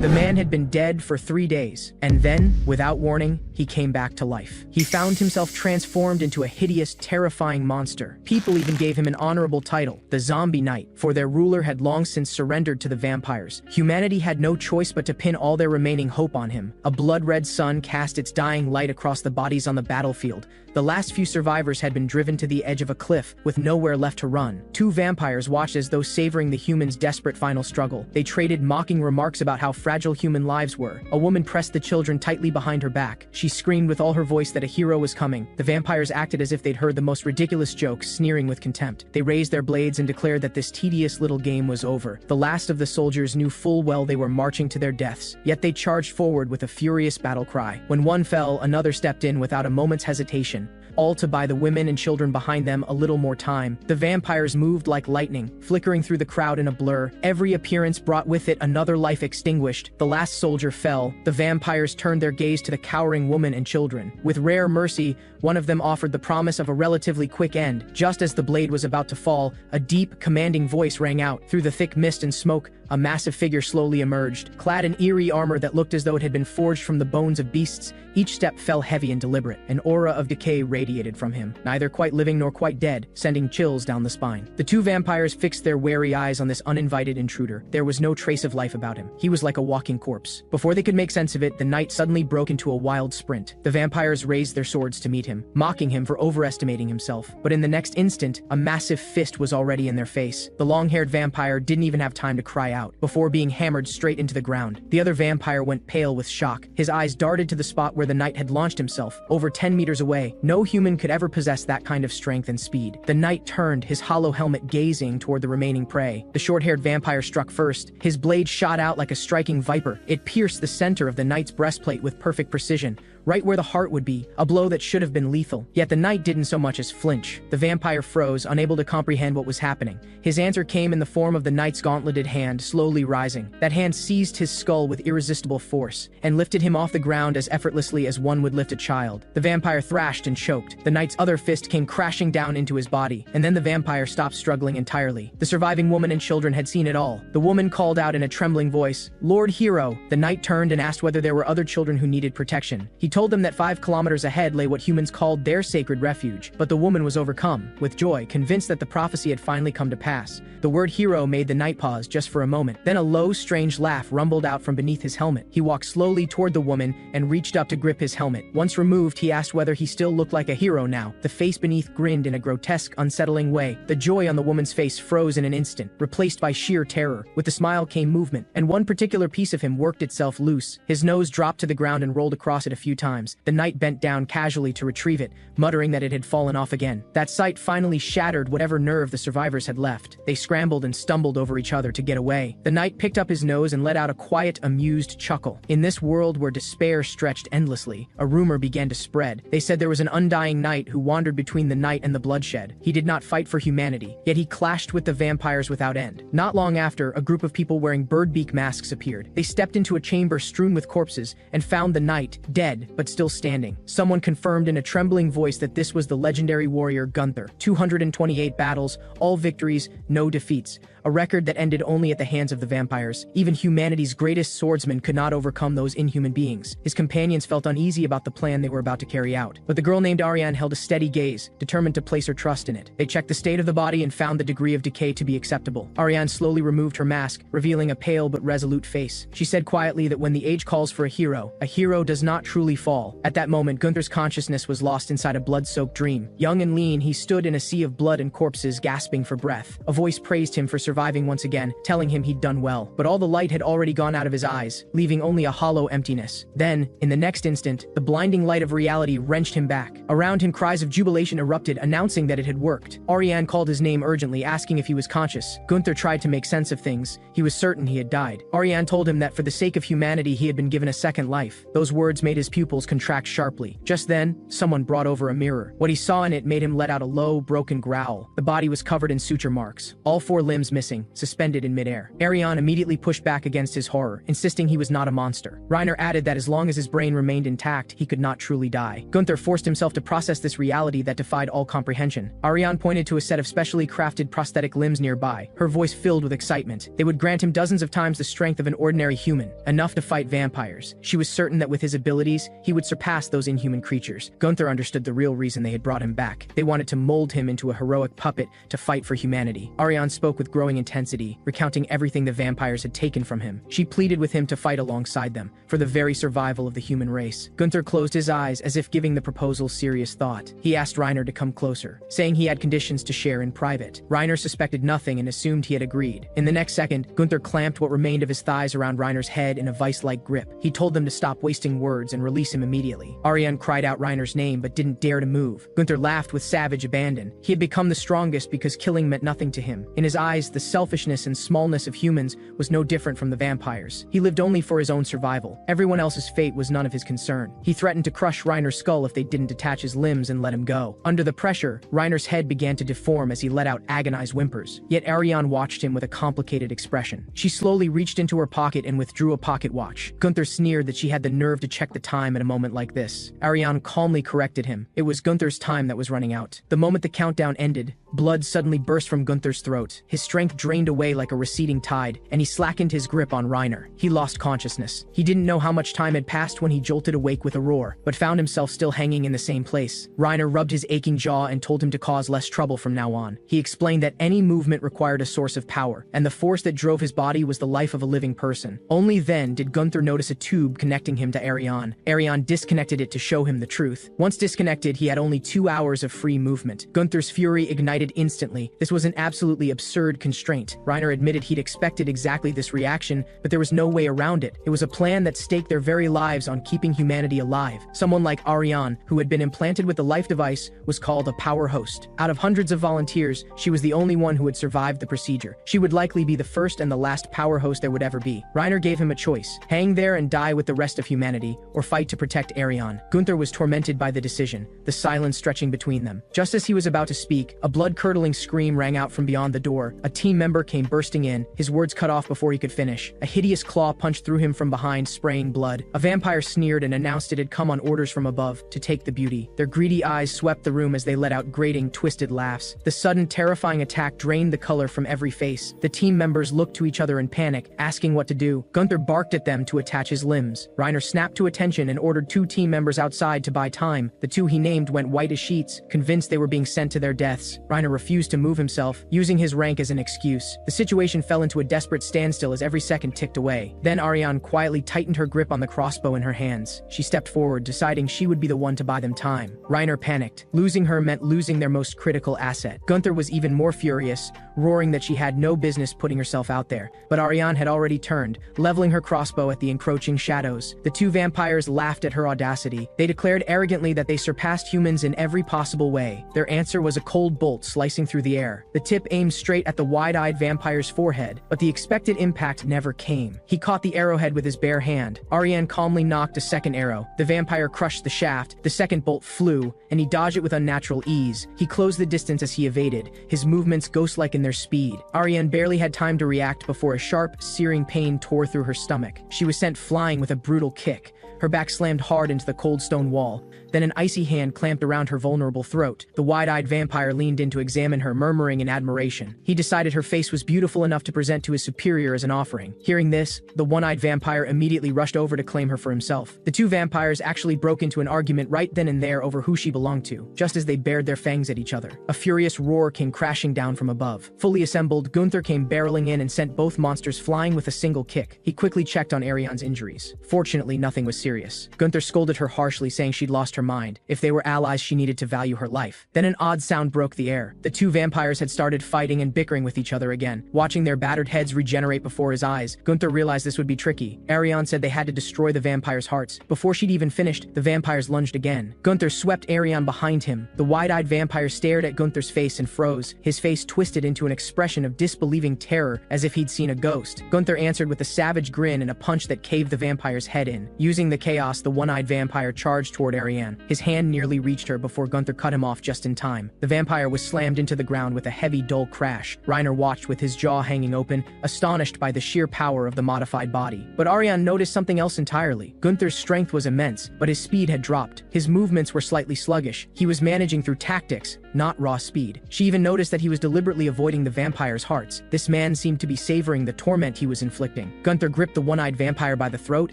The man had been dead for 3 days, and then, without warning, he came back to life. He found himself transformed into a hideous, terrifying monster. People even gave him an honorable title, the Zombie Knight, for their ruler had long since surrendered to the vampires. Humanity had no choice but to pin all their remaining hope on him. A blood-red sun cast its dying light across the bodies on the battlefield. The last few survivors had been driven to the edge of a cliff, with nowhere left to run. 2 vampires watched as though savoring the humans' desperate final struggle. They traded mocking remarks about how fragile human lives were. A woman pressed the children tightly behind her back. She screamed with all her voice that a hero was coming. The vampires acted as if they'd heard the most ridiculous jokes, sneering with contempt. They raised their blades and declared that this tedious little game was over. The last of the soldiers knew full well they were marching to their deaths, yet they charged forward with a furious battle cry. When one fell, another stepped in without a moment's hesitation, all to buy the women and children behind them a little more time. The vampires moved like lightning, flickering through the crowd in a blur. Every appearance brought with it another life extinguished. The last soldier fell. The vampires turned their gaze to the cowering woman and children. With rare mercy, one of them offered the promise of a relatively quick end. Just as the blade was about to fall, a deep, commanding voice rang out. Through the thick mist and smoke, a massive figure slowly emerged, clad in eerie armor that looked as though it had been forged from the bones of beasts. Each step fell heavy and deliberate. An aura of decay radiated from him, neither quite living nor quite dead, sending chills down the spine. The 2 vampires fixed their wary eyes on this uninvited intruder. There was no trace of life about him. He was like a walking corpse. Before they could make sense of it, the knight suddenly broke into a wild sprint. The vampires raised their swords to meet him, mocking him for overestimating himself. But in the next instant, a massive fist was already in their face. The long-haired vampire didn't even have time to cry out, before being hammered straight into the ground. The other vampire went pale with shock. His eyes darted to the spot where the knight had launched himself, over 10 meters away. No human could ever possess that kind of strength and speed. The knight turned, his hollow helmet gazing toward the remaining prey. The short-haired vampire struck first. His blade shot out like a striking viper. It pierced the center of the knight's breastplate with perfect precision, right where the heart would be, a blow that should have been lethal. Yet the knight didn't so much as flinch. The vampire froze, unable to comprehend what was happening. His answer came in the form of the knight's gauntleted hand, slowly rising. That hand seized his skull with irresistible force, and lifted him off the ground as effortlessly as one would lift a child. The vampire thrashed and choked. The knight's other fist came crashing down into his body, and then the vampire stopped struggling entirely. The surviving woman and children had seen it all. The woman called out in a trembling voice, "Lord Hero!" The knight turned and asked whether there were other children who needed protection. He told them that 5 kilometers ahead lay what humans called their sacred refuge, but the woman was overcome with joy, convinced that the prophecy had finally come to pass. The word hero made the knight pause just for a moment. Then a low, strange laugh rumbled out from beneath his helmet. He walked slowly toward the woman and reached up to grip his helmet. Once removed, he asked whether he still looked like a hero now. The face beneath grinned in a grotesque, unsettling way. The joy on the woman's face froze in an instant, replaced by sheer terror. With the smile came movement, and one particular piece of him worked itself loose. His nose dropped to the ground and rolled across it a few times. The knight bent down casually to retrieve it, muttering that it had fallen off again. That sight finally shattered whatever nerve the survivors had left. They scrambled and stumbled over each other to get away. The knight picked up his nose and let out a quiet, amused chuckle. In this world where despair stretched endlessly, a rumor began to spread. They said there was an undying knight who wandered between the night and the bloodshed. He did not fight for humanity, yet he clashed with the vampires without end. Not long after, a group of people wearing bird-beak masks appeared. They stepped into a chamber strewn with corpses and found the knight, dead, but still standing. Someone confirmed in a trembling voice that this was the legendary warrior Gunther. 228 battles, all victories, no defeats. A record that ended only at the hands of the vampires. Even humanity's greatest swordsman could not overcome those inhuman beings. His companions felt uneasy about the plan they were about to carry out. But the girl named Ariane held a steady gaze, determined to place her trust in it. They checked the state of the body and found the degree of decay to be acceptable. Ariane slowly removed her mask, revealing a pale but resolute face. She said quietly that when the age calls for a hero does not truly fall. At that moment, Gunther's consciousness was lost inside a blood-soaked dream. Young and lean, he stood in a sea of blood and corpses, gasping for breath. A voice praised him for surviving once again, telling him he'd done well. But all the light had already gone out of his eyes, leaving only a hollow emptiness. Then, in the next instant, the blinding light of reality wrenched him back. Around him, cries of jubilation erupted, announcing that it had worked. Ariane called his name urgently, asking if he was conscious. Gunther tried to make sense of things. He was certain he had died. Ariane told him that for the sake of humanity, he had been given a second life. Those words made his pupils contract sharply. Just then, someone brought over a mirror. What he saw in it made him let out a low, broken growl. The body was covered in suture marks, all 4 limbs missing, suspended in midair. monster. Ariane immediately pushed back against his horror, insisting he was not a monster. Reiner added that as long as his brain remained intact, he could not truly die. Gunther forced himself to process this reality that defied all comprehension. Ariane pointed to a set of specially crafted prosthetic limbs nearby, her voice filled with excitement. They would grant him dozens of times the strength of an ordinary human, enough to fight vampires. She was certain that with his abilities, he would surpass those inhuman creatures. Gunther understood the real reason they had brought him back. They wanted to mold him into a heroic puppet to fight for humanity. Ariane spoke with growing intensity, recounting everything the vampires had taken from him. She pleaded with him to fight alongside them, for the very survival of the human race. Gunther closed his eyes as if giving the proposal serious thought. He asked Reiner to come closer, saying he had conditions to share in private. Reiner suspected nothing and assumed he had agreed. In the next second, Gunther clamped what remained of his thighs around Reiner's head in a vice-like grip. He told them to stop wasting words and release him immediately. Ariane cried out Reiner's name but didn't dare to move. Gunther laughed with savage abandon. He had become the strongest because killing meant nothing to him. In his eyes, the selfishness and smallness of humans was no different from the vampires. He lived only for his own survival. Everyone else's fate was none of his concern. He threatened to crush Reiner's skull if they didn't detach his limbs and let him go. Under the pressure, Reiner's head began to deform as he let out agonized whimpers. Yet Ariane watched him with a complicated expression. She slowly reached into her pocket and withdrew a pocket watch. Gunther sneered that she had the nerve to check the time at a moment like this. Ariane calmly corrected him. It was Gunther's time that was running out. The moment the countdown ended, blood suddenly burst from Gunther's throat. His strength drained away like a receding tide, and he slackened his grip on Reiner. He lost consciousness. He didn't know how much time had passed when he jolted awake with a roar, but found himself still hanging in the same place. Reiner rubbed his aching jaw and told him to cause less trouble from now on. He explained that any movement required a source of power, and the force that drove his body was the life of a living person. Only then did Gunther notice a tube connecting him to Ariane. Ariane disconnected it to show him the truth. Once disconnected, he had only 2 hours of free movement. Gunther's fury ignited instantly. This was an absolutely absurd constraint. Reiner admitted he'd expected exactly this reaction, but there was no way around it. It was a plan that staked their very lives on keeping humanity alive. Someone like Ariane, who had been implanted with the life device, was called a power host. Out of hundreds of volunteers, she was the only one who had survived the procedure. She would likely be the first and the last power host there would ever be. Reiner gave him a choice: hang there and die with the rest of humanity, or fight to protect Ariane. Gunther was tormented by the decision, the silence stretching between them. Just as he was about to speak, a blood-curdling scream rang out from beyond the door. A team member came bursting in, his words cut off before he could finish. A hideous claw punched through him from behind, spraying blood. A vampire sneered and announced it had come on orders from above to take the beauty. Their greedy eyes swept the room as they let out grating, twisted laughs. The sudden, terrifying attack drained the color from every face. The team members looked to each other in panic, asking what to do. Gunther barked at them to attach his limbs. Reiner snapped to attention and ordered 2 team members outside to buy time. The 2 he named went white as sheets, convinced they were being sent to their deaths. Reiner refused to move himself, using his rank as an excuse. The situation fell into a desperate standstill as every second ticked away. Then Ariane quietly tightened her grip on the crossbow in her hands. She stepped forward, deciding she would be the one to buy them time. Reiner panicked. Losing her meant losing their most critical asset. Gunther was even more furious, roaring that she had no business putting herself out there. But Ariane had already turned, leveling her crossbow at the encroaching shadows. The 2 vampires laughed at her audacity. They declared arrogantly that they surpassed humans in every possible way. Their answer was a cold bolt slicing through the air. The tip aimed straight at the wide-eyed vampire's forehead, but the expected impact never came. He caught the arrowhead with his bare hand. Ariane calmly knocked a second arrow. The vampire crushed the shaft. The second bolt flew, and he dodged it with unnatural ease. He closed the distance as he evaded, his movements ghost-like in their speed. Ariane barely had time to react before a sharp, searing pain tore through her stomach. She was sent flying with a brutal kick. Her back slammed hard into the cold stone wall. Then an icy hand clamped around her vulnerable throat. The wide-eyed vampire leaned in to examine her, murmuring in admiration. He decided her face was beautiful enough to present to his superior as an offering. Hearing this, the one-eyed vampire immediately rushed over to claim her for himself. The 2 vampires actually broke into an argument right then and there over who she belonged to, just as they bared their fangs at each other. A furious roar came crashing down from above. Fully assembled, Gunther came barreling in and sent both monsters flying with a single kick. He quickly checked on Ariane's injuries. Fortunately, nothing was serious. Gunther scolded her harshly, saying she'd lost her mind. If they were allies, she needed to value her life. Then an odd sound broke the air. The 2 vampires had started fighting and bickering with each other again. Watching their battered heads regenerate before his eyes, Gunther realized this would be tricky. Ariane said they had to destroy the vampires' hearts. Before she'd even finished, the vampires lunged again. Gunther swept Ariane behind him. The wide-eyed vampire stared at Gunther's face and froze, his face twisted into into an expression of disbelieving terror as if he'd seen a ghost. Gunther answered with a savage grin and a punch that caved the vampire's head in. Using the chaos, the one-eyed vampire charged toward Ariane. His hand nearly reached her before Gunther cut him off just in time. The vampire was slammed into the ground with a heavy, dull crash. Reiner watched with his jaw hanging open, astonished by the sheer power of the modified body. But Ariane noticed something else entirely. Gunther's strength was immense, but his speed had dropped. His movements were slightly sluggish. He was managing through tactics, not raw speed. She even noticed that he was deliberately avoiding the vampire's hearts. This man seemed to be savoring the torment he was inflicting. Gunther gripped the one-eyed vampire by the throat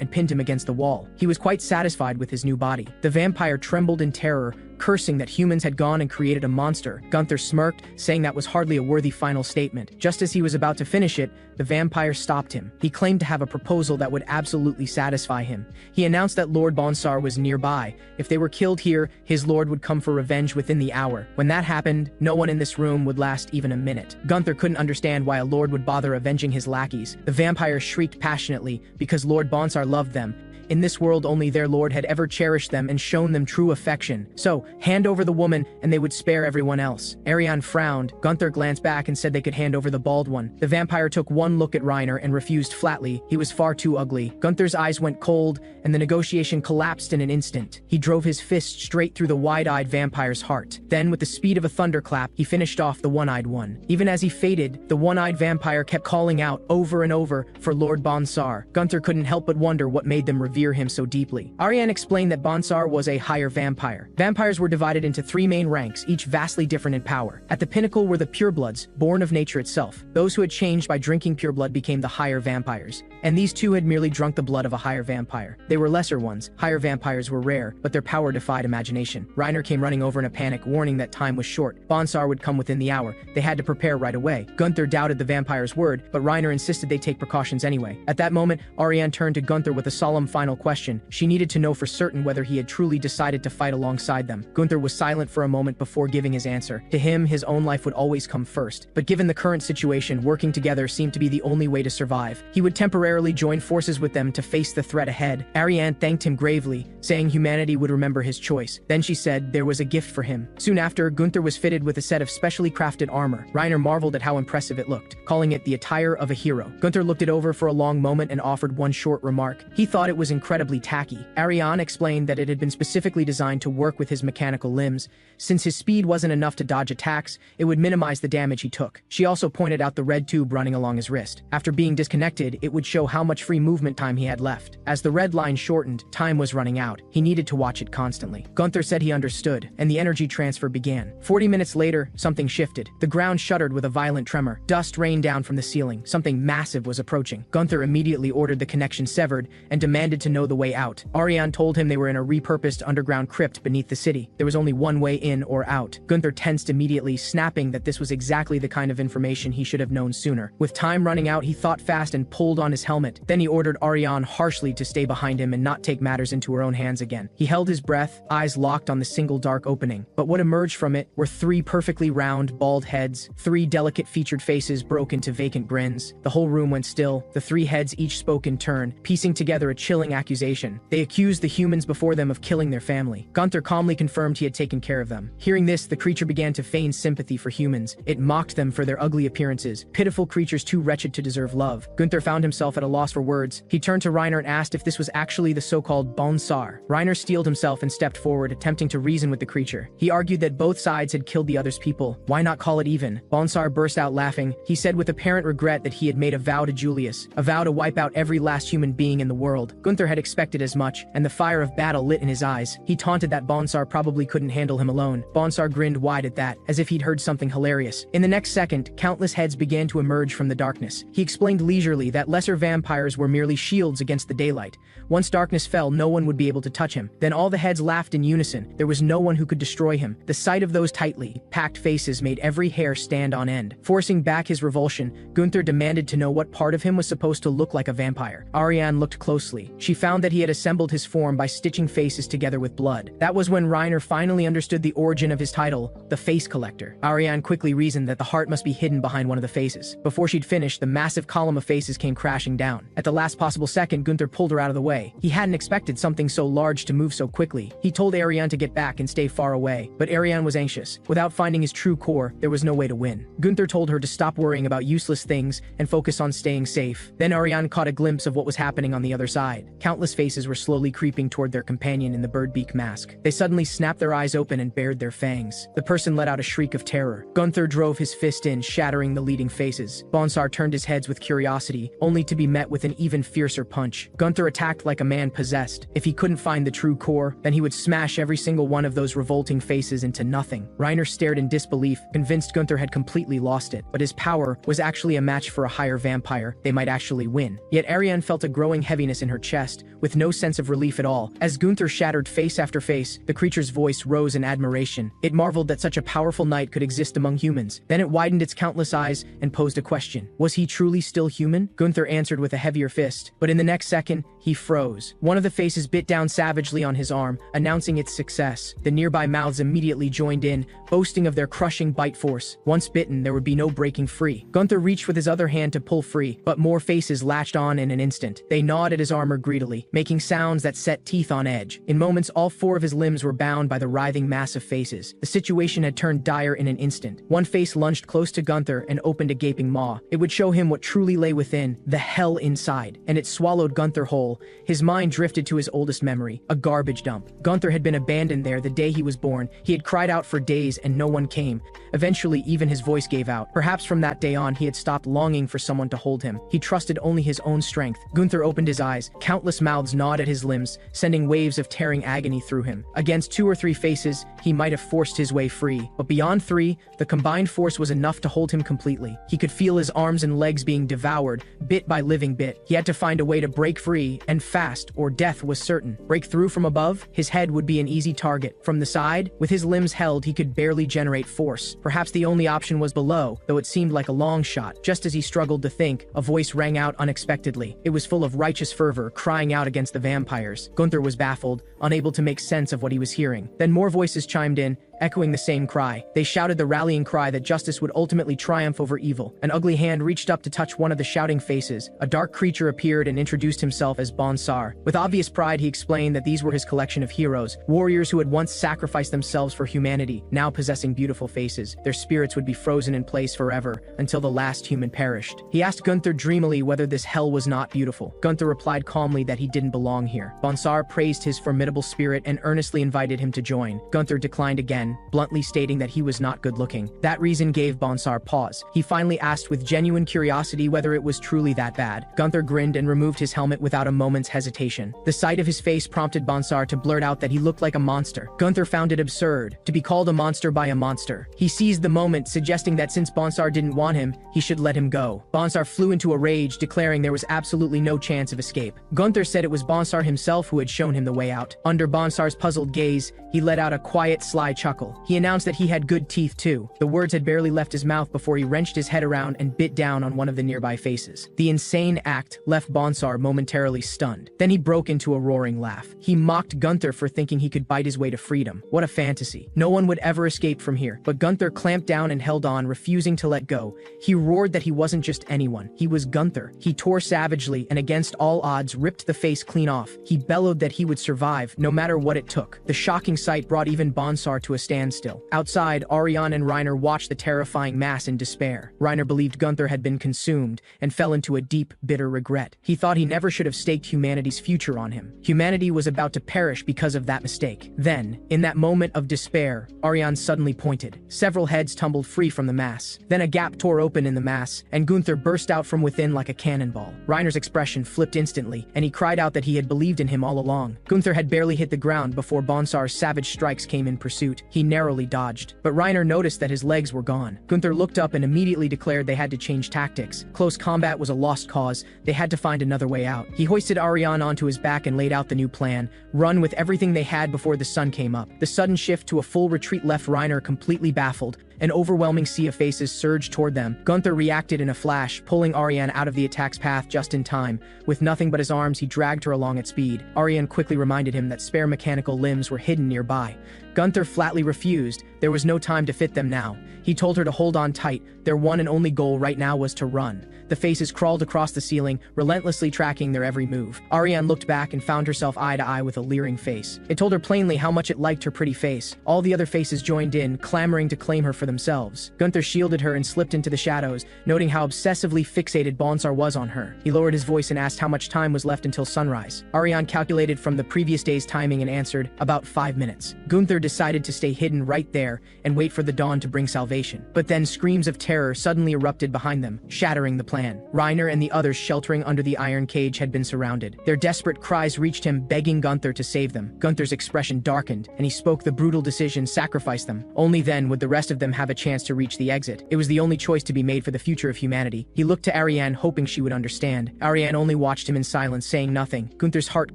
and pinned him against the wall. He was quite satisfied with his new body. The vampire trembled in terror, cursing that humans had gone and created a monster. Gunther smirked, saying that was hardly a worthy final statement. Just as he was about to finish it, the vampire stopped him. He claimed to have a proposal that would absolutely satisfy him. He announced that Lord Bonsar was nearby. If they were killed here, his lord would come for revenge within the hour. When that happened, no one in this room would last even a minute. Gunther couldn't understand why a lord would bother avenging his lackeys. The vampire shrieked passionately because Lord Bonsar loved them. In this world, only their lord had ever cherished them and shown them true affection. So, hand over the woman, and they would spare everyone else. Ariane frowned. Gunther glanced back and said they could hand over the bald one. The vampire took one look at Reiner and refused flatly. He was far too ugly. Gunther's eyes went cold, and the negotiation collapsed in an instant. He drove his fist straight through the wide-eyed vampire's heart. Then, with the speed of a thunderclap, he finished off the one-eyed one. Even as he faded, the one-eyed vampire kept calling out over and over for Lord Bonsar. Gunther couldn't help but wonder what made them revere him so deeply. Ariane explained that Bonsar was a higher vampire. Vampires were divided into three main ranks, each vastly different in power. At the pinnacle were the purebloods, born of nature itself. Those who had changed by drinking pure blood became the higher vampires. And these two had merely drunk the blood of a higher vampire. They were lesser ones. Higher vampires were rare, but their power defied imagination. Reiner came running over in a panic, warning that time was short. Bonsar would come within the hour. They had to prepare right away. Gunther doubted the vampire's word, but Reiner insisted they take precautions anyway. At that moment, Ariane turned to Gunther with a solemn final question. She needed to know for certain whether he had truly decided to fight alongside them. Gunther was silent for a moment before giving his answer. To him, his own life would always come first. But given the current situation, working together seemed to be the only way to survive. He would temporarily join forces with them to face the threat ahead. Ariane thanked him gravely, saying humanity would remember his choice. Then she said there was a gift for him. Soon after, Gunther was fitted with a set of specially crafted armor. Reiner marveled at how impressive it looked, calling it the attire of a hero. Gunther looked it over for a long moment and offered one short remark. He thought it was incredibly tacky. Ariane explained that it had been specifically designed to work with his mechanical limbs. Since his speed wasn't enough to dodge attacks, it would minimize the damage he took. She also pointed out the red tube running along his wrist. After being disconnected, it would show how much free movement time he had left. As the red line shortened, time was running out. He needed to watch it constantly. Gunther said he understood, and the energy transfer began. 40 minutes later, something shifted. The ground shuddered with a violent tremor. Dust rained down from the ceiling. Something massive was approaching. Gunther immediately ordered the connection severed and demanded to know the way out. Ariane told him they were in a repurposed underground crypt beneath the city. There was only one way in or out. Gunther tensed immediately, snapping that this was exactly the kind of information he should have known sooner. With time running out, he thought fast and pulled on his helmet. Then he ordered Ariane harshly to stay behind him and not take matters into her own hands again. He held his breath, eyes locked on the single dark opening. But what emerged from it were three perfectly round, bald heads. Three delicate featured faces broke into vacant grins. The whole room went still. The three heads each spoke in turn, piecing together a chilling accusation. They accused the humans before them of killing their family. Gunther calmly confirmed he had taken care of them. Hearing this, the creature began to feign sympathy for humans. It mocked them for their ugly appearances, pitiful creatures too wretched to deserve love. Gunther found himself at a loss for words. He turned to Reiner and asked if this was actually the so-called Bonsar. Reiner steeled himself and stepped forward, attempting to reason with the creature. He argued that both sides had killed the other's people. Why not call it even? Bonsar burst out laughing. He said with apparent regret that he had made a vow to Julius, a vow to wipe out every last human being in the world. Gunther had expected as much, and the fire of battle lit in his eyes. He taunted that Bonsar probably couldn't handle him alone. Bonsar grinned wide at that, as if he'd heard something hilarious. In the next second, countless heads began to emerge from the darkness. He explained leisurely that lesser vampires were merely shields against the daylight. Once darkness fell, no one would be able to touch him. Then all the heads laughed in unison. There was no one who could destroy him. The sight of those tightly packed faces made every hair stand on end. Forcing back his revulsion, Gunther demanded to know what part of him was supposed to look like a vampire. Ariane looked closely. She found that he had assembled his form by stitching faces together with blood. That was when Reiner finally understood the origin of his title, the Face Collector. Ariane quickly reasoned that the heart must be hidden behind one of the faces. Before she'd finished, the massive column of faces came crashing down. At the last possible second, Gunther pulled her out of the way. He hadn't expected something so large to move so quickly. He told Ariane to get back and stay far away, but Ariane was anxious. Without finding his true core, there was no way to win. Gunther told her to stop worrying about useless things and focus on staying safe. Then Ariane caught a glimpse of what was happening on the other side. Countless faces were slowly creeping toward their companion in the birdbeak mask. They suddenly snapped their eyes open and bared their fangs. The person let out a shriek of terror. Gunther drove his fist in, shattering the leading faces. Bonsar turned his head with curiosity, only to be met with an even fiercer punch. Gunther attacked like a man possessed. If he couldn't find the true core, then he would smash every single one of those revolting faces into nothing. Reiner stared in disbelief, convinced Gunther had completely lost it. But his power was actually a match for a higher vampire. They might actually win. Yet Ariane felt a growing heaviness in her chest, with no sense of relief at all. As Gunther shattered face after face, the creature's voice rose in admiration. It marveled that such a powerful knight could exist among humans. Then it widened its countless eyes and posed a question. Was he truly still human? Gunther answered with a heavier fist, but in the next second, he froze. One of the faces bit down savagely on his arm, announcing its success. The nearby mouths immediately joined in, boasting of their crushing bite force. Once bitten, there would be no breaking free. Gunther reached with his other hand to pull free, but more faces latched on in an instant. They gnawed at his armor greedily, making sounds that set teeth on edge. In moments, all four of his limbs were bound by the writhing mass of faces. The situation had turned dire in an instant. One face lunged close to Gunther and opened a gaping maw. It would show him what truly lay within, the hell inside, and it swallowed Gunther whole. His mind drifted to his oldest memory, a garbage dump. Gunther had been abandoned there the day he was born. He had cried out for days and no one came. Eventually, even his voice gave out. Perhaps from that day on, he had stopped longing for someone to hold him. He trusted only his own strength. Gunther opened his eyes. Countless mouths gnawed at his limbs, sending waves of tearing agony through him. Against 2 or 3 faces, he might have forced his way free. But beyond 3, the combined force was enough to hold him completely. He could feel his arms and legs being devoured, bit by living bit. He had to find a way to break free, and fast, or death was certain. Break through from above? His head would be an easy target. From the side, with his limbs held, he could barely generate force. Perhaps the only option was below, though it seemed like a long shot. Just as he struggled to think, a voice rang out unexpectedly. It was full of righteous fervor, crying out against the vampires. Gunther was baffled, unable to make sense of what he was hearing. Then more voices chimed in, echoing the same cry. They shouted the rallying cry that justice would ultimately triumph over evil. An ugly hand reached up to touch one of the shouting faces. A dark creature appeared and introduced himself as Bonsar. With obvious pride, he explained that these were his collection of heroes, warriors who had once sacrificed themselves for humanity, now possessing beautiful faces. Their spirits would be frozen in place forever, until the last human perished. He asked Gunther dreamily whether this hell was not beautiful. Gunther replied calmly that he didn't belong here. Bonsar praised his formidable spirit and earnestly invited him to join. Gunther declined again, bluntly stating that he was not good-looking. That reason gave Bonsar pause. He finally asked with genuine curiosity whether it was truly that bad. Gunther grinned and removed his helmet without a moment's hesitation. The sight of his face prompted Bonsar to blurt out that he looked like a monster. Gunther found it absurd to be called a monster by a monster. He seized the moment, suggesting that since Bonsar didn't want him, he should let him go. Bonsar flew into a rage, declaring there was absolutely no chance of escape. Gunther said it was Bonsar himself who had shown him the way out. Under Bonsar's puzzled gaze, he let out a quiet, sly chuckle. He announced that he had good teeth too. The words had barely left his mouth before he wrenched his head around and bit down on one of the nearby faces. The insane act left Bonsar momentarily stunned. Then he broke into a roaring laugh. He mocked Gunther for thinking he could bite his way to freedom. What a fantasy. No one would ever escape from here. But Gunther clamped down and held on, refusing to let go. He roared that he wasn't just anyone. He was Gunther. He tore savagely and against all odds ripped the face clean off. He bellowed that he would survive, no matter what it took. The shocking sight brought even Bonsar to a standstill. Outside, Ariane and Reiner watched the terrifying mass in despair. Reiner believed Gunther had been consumed and fell into a deep, bitter regret. He thought he never should have staked humanity's future on him. Humanity was about to perish because of that mistake. Then, in that moment of despair, Ariane suddenly pointed. Several heads tumbled free from the mass. Then a gap tore open in the mass, and Gunther burst out from within like a cannonball. Reiner's expression flipped instantly, and he cried out that he had believed in him all along. Gunther had barely hit the ground before Bonsar's savage strikes came in pursuit. He narrowly dodged, but Reiner noticed that his legs were gone. Gunther looked up and immediately declared they had to change tactics. Close combat was a lost cause. They had to find another way out. He hoisted Ariane onto his back and laid out the new plan: run with everything they had before the sun came up. The sudden shift to a full retreat left Reiner completely baffled. An overwhelming sea of faces surged toward them. Gunther reacted in a flash, pulling Ariane out of the attack's path just in time. With nothing but his arms, he dragged her along at speed. Ariane quickly reminded him that spare mechanical limbs were hidden nearby. Gunther flatly refused. There was no time to fit them now. He told her to hold on tight. Their one and only goal right now was to run. The faces crawled across the ceiling, relentlessly tracking their every move. Ariane looked back and found herself eye to eye with a leering face. It told her plainly how much it liked her pretty face. All the other faces joined in, clamoring to claim her for themselves. Gunther shielded her and slipped into the shadows, noting how obsessively fixated Bonsar was on her. He lowered his voice and asked how much time was left until sunrise. Ariane calculated from the previous day's timing and answered, about 5 minutes. Gunther decided to stay hidden right there and wait for the dawn to bring salvation. But then screams of terror suddenly erupted behind them, shattering the plan. Reiner and the others sheltering under the iron cage had been surrounded. Their desperate cries reached him, begging Gunther to save them. Gunther's expression darkened, and he spoke the brutal decision: sacrifice them. Only then would the rest of them have a chance to reach the exit. It was the only choice to be made for the future of humanity. He looked to Ariane, hoping she would understand. Ariane only watched him in silence, saying nothing. Gunther's heart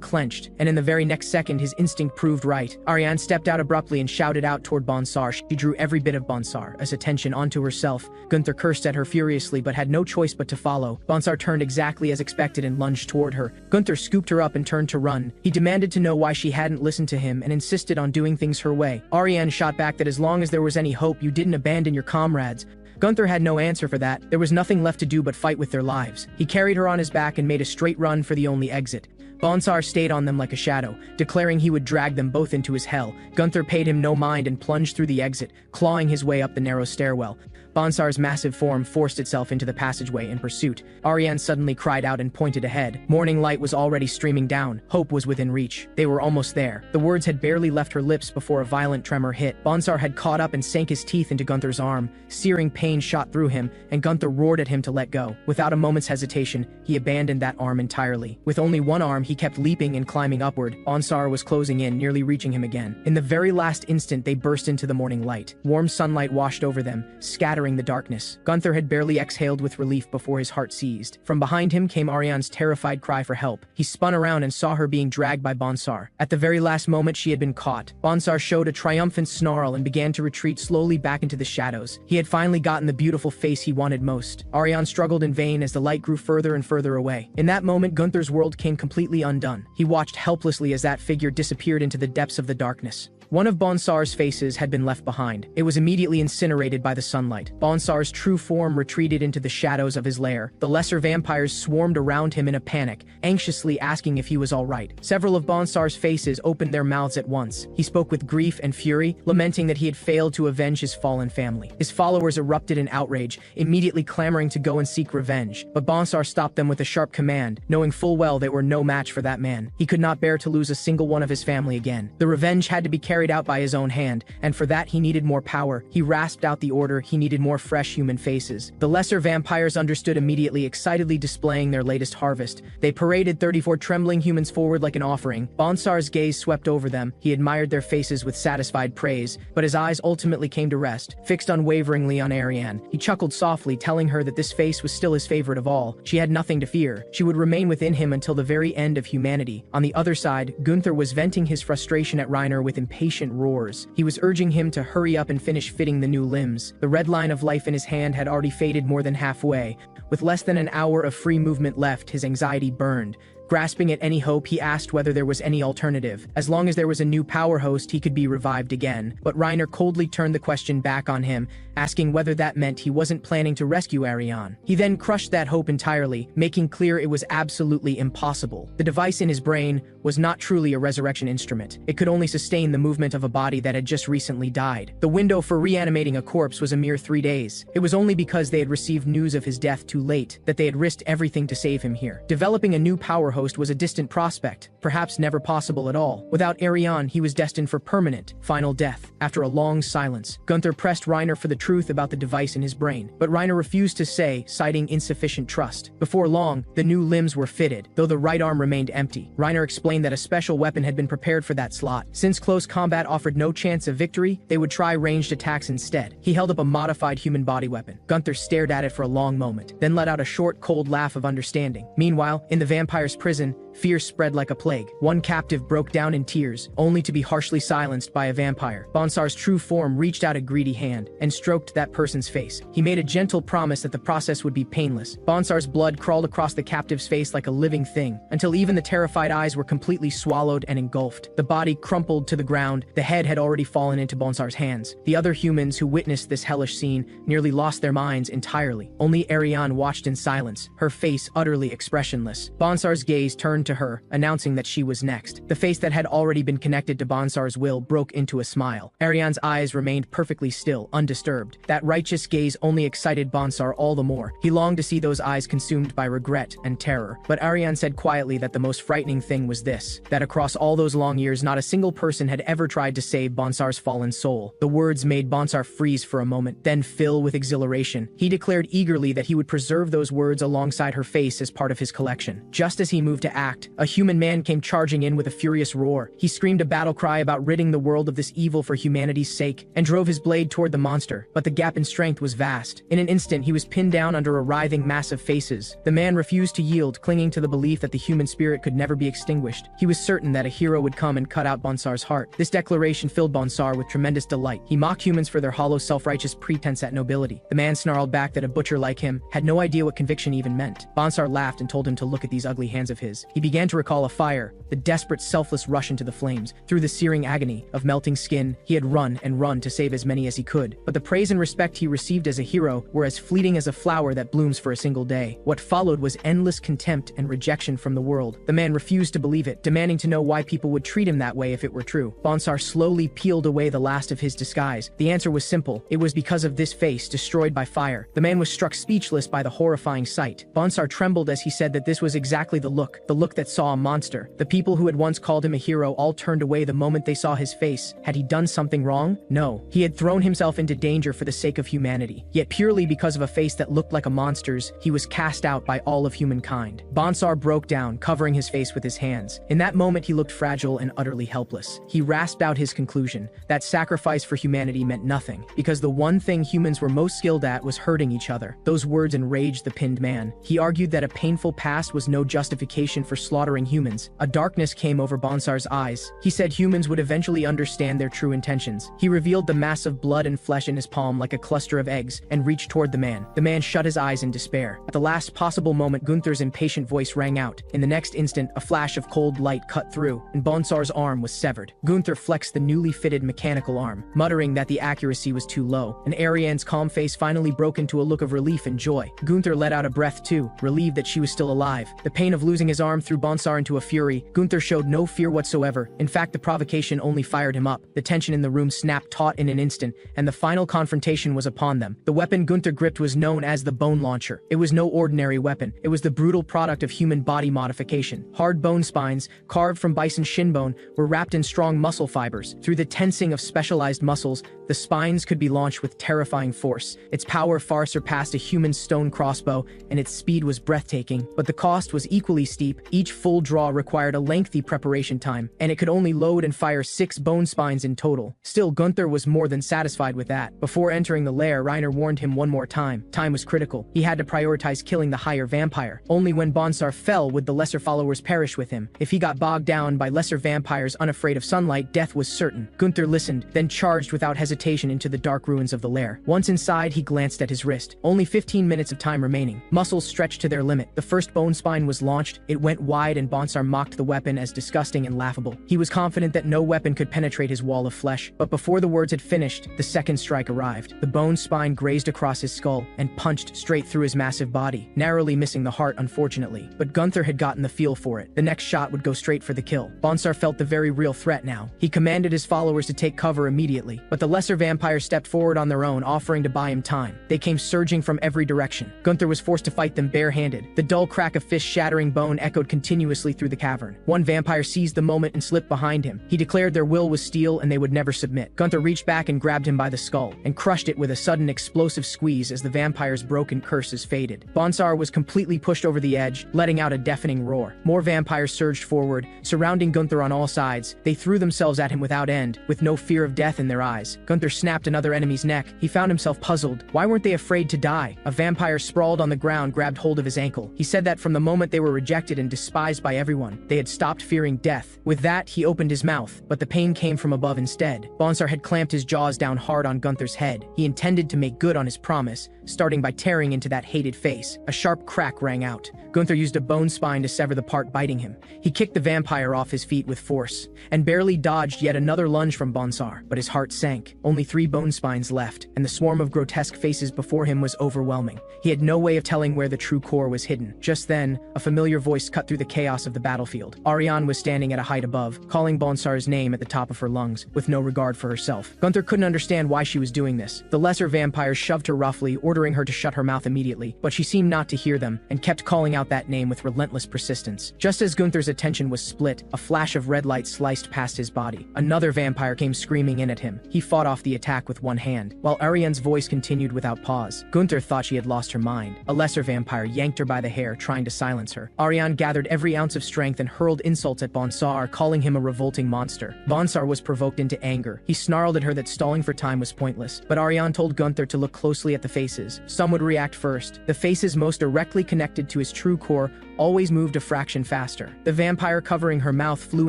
clenched, and in the very next second his instinct proved right. Ariane stepped out abruptly and shouted out toward Bonsar. She drew every bit of Bonsar's attention onto herself. Gunther cursed at her furiously but had no choice but to follow. Bonsar turned exactly as expected and lunged toward her. Gunther scooped her up and turned to run. He demanded to know why she hadn't listened to him and insisted on doing things her way. Ariane shot back that as long as there was any hope, you didn't abandon your comrades. Gunther had no answer for that. There was nothing left to do but fight with their lives. He carried her on his back and made a straight run for the only exit. Bonsar stayed on them like a shadow, declaring he would drag them both into his hell. Gunther paid him no mind and plunged through the exit, clawing his way up the narrow stairwell. Bonsar's massive form forced itself into the passageway in pursuit. Ariane suddenly cried out and pointed ahead. Morning light was already streaming down. Hope was within reach. They were almost there. The words had barely left her lips before a violent tremor hit. Bonsar had caught up and sank his teeth into Gunther's arm. Searing pain shot through him, and Gunther roared at him to let go. Without a moment's hesitation, he abandoned that arm entirely. With only one arm, he kept leaping and climbing upward. Bonsar was closing in, nearly reaching him again. In the very last instant, they burst into the morning light. Warm sunlight washed over them, scattering the darkness. Gunther had barely exhaled with relief before his heart seized. From behind him came Ariane's terrified cry for help. He spun around and saw her being dragged by Bonsar. At the very last moment, she had been caught. Bonsar showed a triumphant snarl and began to retreat slowly back into the shadows. He had finally gotten the beautiful face he wanted most. Ariane struggled in vain as the light grew further and further away. In that moment, Gunther's world came completely undone. He watched helplessly as that figure disappeared into the depths of the darkness. One of Bonsar's faces had been left behind. It was immediately incinerated by the sunlight. Bonsar's true form retreated into the shadows of his lair. The lesser vampires swarmed around him in a panic, anxiously asking if he was all right. Several of Bonsar's faces opened their mouths at once. He spoke with grief and fury, lamenting that he had failed to avenge his fallen family. His followers erupted in outrage, immediately clamoring to go and seek revenge. But Bonsar stopped them with a sharp command, knowing full well they were no match for that man. He could not bear to lose a single one of his family again. The revenge had to be carried out by his own hand, and for that he needed more power. He rasped out the order: he needed more fresh human faces. The lesser vampires understood immediately, excitedly displaying their latest harvest. They paraded 34 trembling humans forward like an offering. Bonsar's gaze swept over them. He admired their faces with satisfied praise, but his eyes ultimately came to rest, fixed unwaveringly on Ariane. He chuckled softly, telling her that this face was still his favorite of all. She had nothing to fear. She would remain within him until the very end of humanity. On the other side, Gunther was venting his frustration at Reiner with impatient roars. He was urging him to hurry up and finish fitting the new limbs. The red line of life in his hand had already faded more than halfway. With less than an hour of free movement left, his anxiety burned. Grasping at any hope, he asked whether there was any alternative. As long as there was a new power host, he could be revived again. But Reiner coldly turned the question back on him, asking whether that meant he wasn't planning to rescue Ariane. He then crushed that hope entirely, making clear it was absolutely impossible. The device in his brain was not truly a resurrection instrument. It could only sustain the movement of a body that had just recently died. The window for reanimating a corpse was a mere 3 days. It was only because they had received news of his death too late that they had risked everything to save him here. Developing a new power host was a distant prospect, perhaps never possible at all. Without Ariane, he was destined for permanent, final death. After a long silence, Gunther pressed Reiner for the truth about the device in his brain, but Reiner refused to say, citing insufficient trust. Before long, the new limbs were fitted, though the right arm remained empty. Reiner explained that a special weapon had been prepared for that slot. Since close combat offered no chance of victory, they would try ranged attacks instead. He held up a modified human body weapon. Gunther stared at it for a long moment, then let out a short, cold laugh of understanding. Meanwhile, in the vampire's prison, Fear spread like a plague. One captive broke down in tears, only to be harshly silenced by a vampire. Bonsar's true form reached out a greedy hand and stroked that person's face. He made a gentle promise that the process would be painless. Bonsar's blood crawled across the captive's face like a living thing, until even the terrified eyes were completely swallowed and engulfed. The body crumpled to the ground. The head had already fallen into Bonsar's hands. The other humans who witnessed this hellish scene nearly lost their minds entirely. Only Ariane watched in silence, her face utterly expressionless. Bonsar's gaze turned to her, announcing that she was next. The face that had already been connected to Bonsar's will broke into a smile. Ariane's eyes remained perfectly still, undisturbed. That righteous gaze only excited Bonsar all the more. He longed to see those eyes consumed by regret and terror. But Ariane said quietly that the most frightening thing was this, that across all those long years not a single person had ever tried to save Bonsar's fallen soul. The words made Bonsar freeze for a moment, then fill with exhilaration. He declared eagerly that he would preserve those words alongside her face as part of his collection. Just as he moved to act, a human man came charging in with a furious roar. He screamed a battle cry about ridding the world of this evil for humanity's sake, and drove his blade toward the monster. But the gap in strength was vast. In an instant, he was pinned down under a writhing mass of faces. The man refused to yield, clinging to the belief that the human spirit could never be extinguished. He was certain that a hero would come and cut out Bonsar's heart. This declaration filled Bonsar with tremendous delight. He mocked humans for their hollow, self-righteous pretense at nobility. The man snarled back that a butcher like him had no idea what conviction even meant. Bonsar laughed and told him to look at these ugly hands of his. He began to recall a fire, the desperate, selfless rush into the flames. Through the searing agony of melting skin, he had run and run to save as many as he could. But the praise and respect he received as a hero were as fleeting as a flower that blooms for a single day. What followed was endless contempt and rejection from the world. The man refused to believe it, demanding to know why people would treat him that way if it were true. Bonsar slowly peeled away the last of his disguise. The answer was simple. It was because of this face, destroyed by fire. The man was struck speechless by the horrifying sight. Bonsar trembled as he said that this was exactly the look that saw a monster. The people who had once called him a hero all turned away the moment they saw his face. Had he done something wrong? No. He had thrown himself into danger for the sake of humanity. Yet purely because of a face that looked like a monster's, he was cast out by all of humankind. Bonsar broke down, covering his face with his hands. In that moment, he looked fragile and utterly helpless. He rasped out his conclusion, that sacrifice for humanity meant nothing, because the one thing humans were most skilled at was hurting each other. Those words enraged the pinned man. He argued that a painful past was no justification for slaughtering humans. A darkness came over Bonsar's eyes. He said humans would eventually understand their true intentions. He revealed the mass of blood and flesh in his palm like a cluster of eggs and reached toward the man. The man shut his eyes in despair. At the last possible moment, Gunther's impatient voice rang out. In the next instant, a flash of cold light cut through, and Bonsar's arm was severed. Gunther flexed the newly fitted mechanical arm, muttering that the accuracy was too low, and Ariane's calm face finally broke into a look of relief and joy. Gunther let out a breath too, relieved that she was still alive. The pain of losing his arm threw Bonsar into a fury. Gunther showed no fear whatsoever. In fact, the provocation only fired him up. The tension in the room snapped taut in an instant, and the final confrontation was upon them. The weapon Gunther gripped was known as the bone launcher. It was no ordinary weapon. It was the brutal product of human body modification. Hard bone spines, carved from bison shin bone, were wrapped in strong muscle fibers. Through the tensing of specialized muscles, the spines could be launched with terrifying force. Its power far surpassed a human stone crossbow, and its speed was breathtaking. But the cost was equally steep. Each full draw required a lengthy preparation time, and it could only load and fire 6 bone spines in total. Still, Gunther was more than satisfied with that. Before entering the lair, Reiner warned him one more time. Time was critical. He had to prioritize killing the higher vampire. Only when Bonsar fell would the lesser followers perish with him. If he got bogged down by lesser vampires unafraid of sunlight, death was certain. Gunther listened, then charged without hesitation into the dark ruins of the lair. Once inside, he glanced at his wrist. Only 15 minutes of time remaining. Muscles stretched to their limit. The first bone spine was launched. It went wide, and Bonsar mocked the weapon as disgusting and laughable. He was confident that no weapon could penetrate his wall of flesh. But before the words had finished, the second strike arrived. The bone spine grazed across his skull and punched straight through his massive body, narrowly missing the heart, unfortunately. But Gunther had gotten the feel for it. The next shot would go straight for the kill. Bonsar felt the very real threat now. He commanded his followers to take cover immediately, but the lesser vampires stepped forward on their own, offering to buy him time. They came surging from every direction. Gunther was forced to fight them barehanded. The dull crack of fist-shattering bone echoed continuously through the cavern. One vampire seized the moment and slipped behind him. He declared their will was steel and they would never submit. Gunther reached back and grabbed him by the skull, and crushed it with a sudden explosive squeeze as the vampire's broken curses faded. Bonsar was completely pushed over the edge, letting out a deafening roar. More vampires surged forward, surrounding Gunther on all sides. They threw themselves at him without end, with no fear of death in their eyes. Gunther snapped another enemy's neck. He found himself puzzled. Why weren't they afraid to die? A vampire sprawled on the ground grabbed hold of his ankle. He said that from the moment they were rejected and despised by everyone. They had stopped fearing death. With that, he opened his mouth, but the pain came from above instead. Bonsar had clamped his jaws down hard on Gunther's head. He intended to make good on his promise, starting by tearing into that hated face. A sharp crack rang out. Gunther used a bone spine to sever the part biting him. He kicked the vampire off his feet with force, and barely dodged yet another lunge from Bonsar, but his heart sank. Only 3 bone spines left, and the swarm of grotesque faces before him was overwhelming. He had no way of telling where the true core was hidden. Just then, a familiar voice cut through the chaos of the battlefield. Ariane was standing at a height above, calling Bonsar's name at the top of her lungs, with no regard for herself. Gunther couldn't understand why she was doing this. The lesser vampires shoved her roughly, ordering her to shut her mouth immediately, but she seemed not to hear them, and kept calling out that name with relentless persistence. Just as Gunther's attention was split, a flash of red light sliced past his body. Another vampire came screaming in at him. He fought off the attack with one hand, while Ariane's voice continued without pause. Gunther thought she had lost her mind. A lesser vampire yanked her by the hair, trying to silence her. Ariane gathered every ounce of strength and hurled insults at Bonsar, calling him a revolting monster. Bonsar was provoked into anger. He snarled at her that stalling for time was pointless, but Ariane told Gunther to look closely at the faces. Some would react first. The faces most directly connected to his true core always moved a fraction faster. The vampire covering her mouth flew